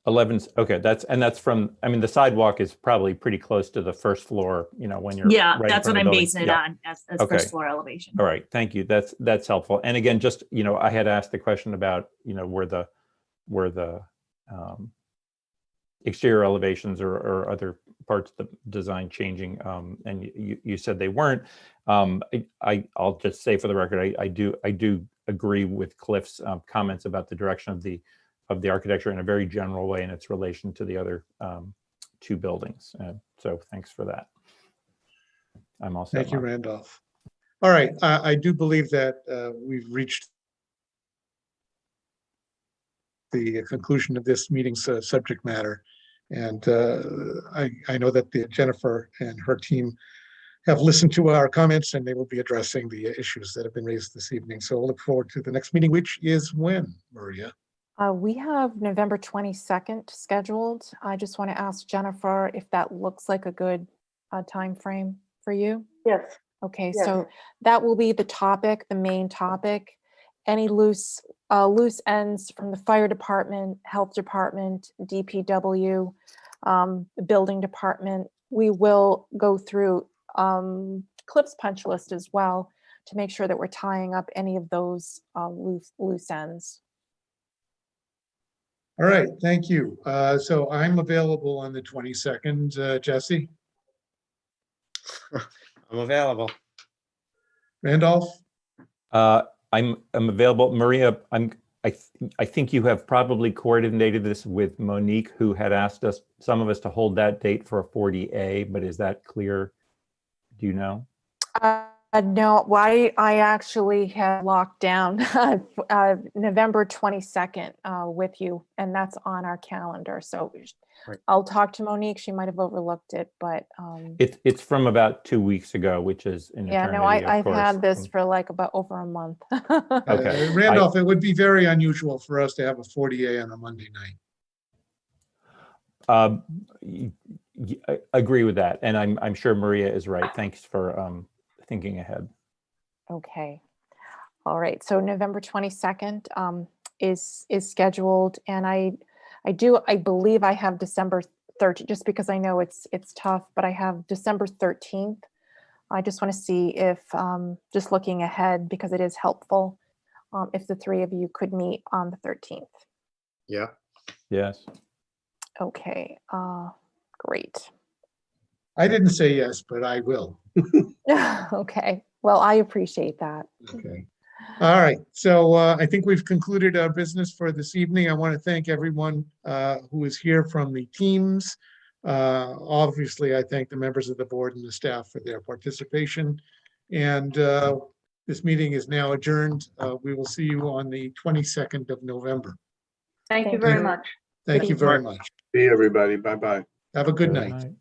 11, okay, that's from, the sidewalk is probably pretty close to the first floor, when you're right That's in what front of I'm the building. basing it Yeah. on as Okay. first floor elevation. All right, thank you. That's helpful. And again, just I had asked the question about where the exterior elevations or other parts of the design changing, and you said they weren't. I'll just say for the record, I do agree with Cliff's comments about the direction of the architecture in a very general way in its relation to the other 2 buildings. So thanks for that. I'm all set. Thank you, Mark. Randolph. All right, I do believe that we've reached the conclusion of this meeting's subject matter. And I know that Jennifer and her team have listened to our comments, and they will be addressing the issues that have been raised this evening. So we'll look forward to the next meeting, which is when, Maria? We have November 22nd scheduled. I just want to ask Jennifer if that looks like a good time frame for you. Yes. Okay, Yes. so that will be the main topic. Any loose ends from the fire department, health department, DPW, building department. We will go through Cliff's punch list as well to make sure that we're tying up any of those loose ends. All right, thank you. So I'm available on the 22nd, Jesse, I'm available. Randolph, I'm available. Maria, I think you have probably coordinated this with Monique, who had asked some of us to hold that date for a 40A, but is that clear? Do you know? No, I actually have locked down November 22nd with you, and that's on our calendar. So Right. I'll talk to Monique. She might have overlooked it, but It's from about 2 weeks ago, which is an yeah, no, eternity, of I've course. had this for like about over a month. Okay. Randolph, it would be very unusual for us to have a 40A on a Monday I agree with that. And I'm sure Maria is right. Thanks for thinking ahead. Okay. All right. So November 22nd is scheduled, and I believe I have December 13th, just because I know it's tough, but I have December 13th. I just want to see if, just looking ahead, because it is helpful, if the three of you could meet on the 13th. Yeah. Yes. Okay, great. I didn't say yes, but I will. Okay, well, I appreciate that. Okay. All right. So I think we've concluded our business for this evening. I want to thank everyone who is here from the teams. Obviously, I thank the members of the board and the staff for their participation. And this meeting is now adjourned. We will see you on the 22nd of November. Thank you Thank very you. much. Thank you very Mark. much. See everybody. Bye-bye. Have a good Good night. night.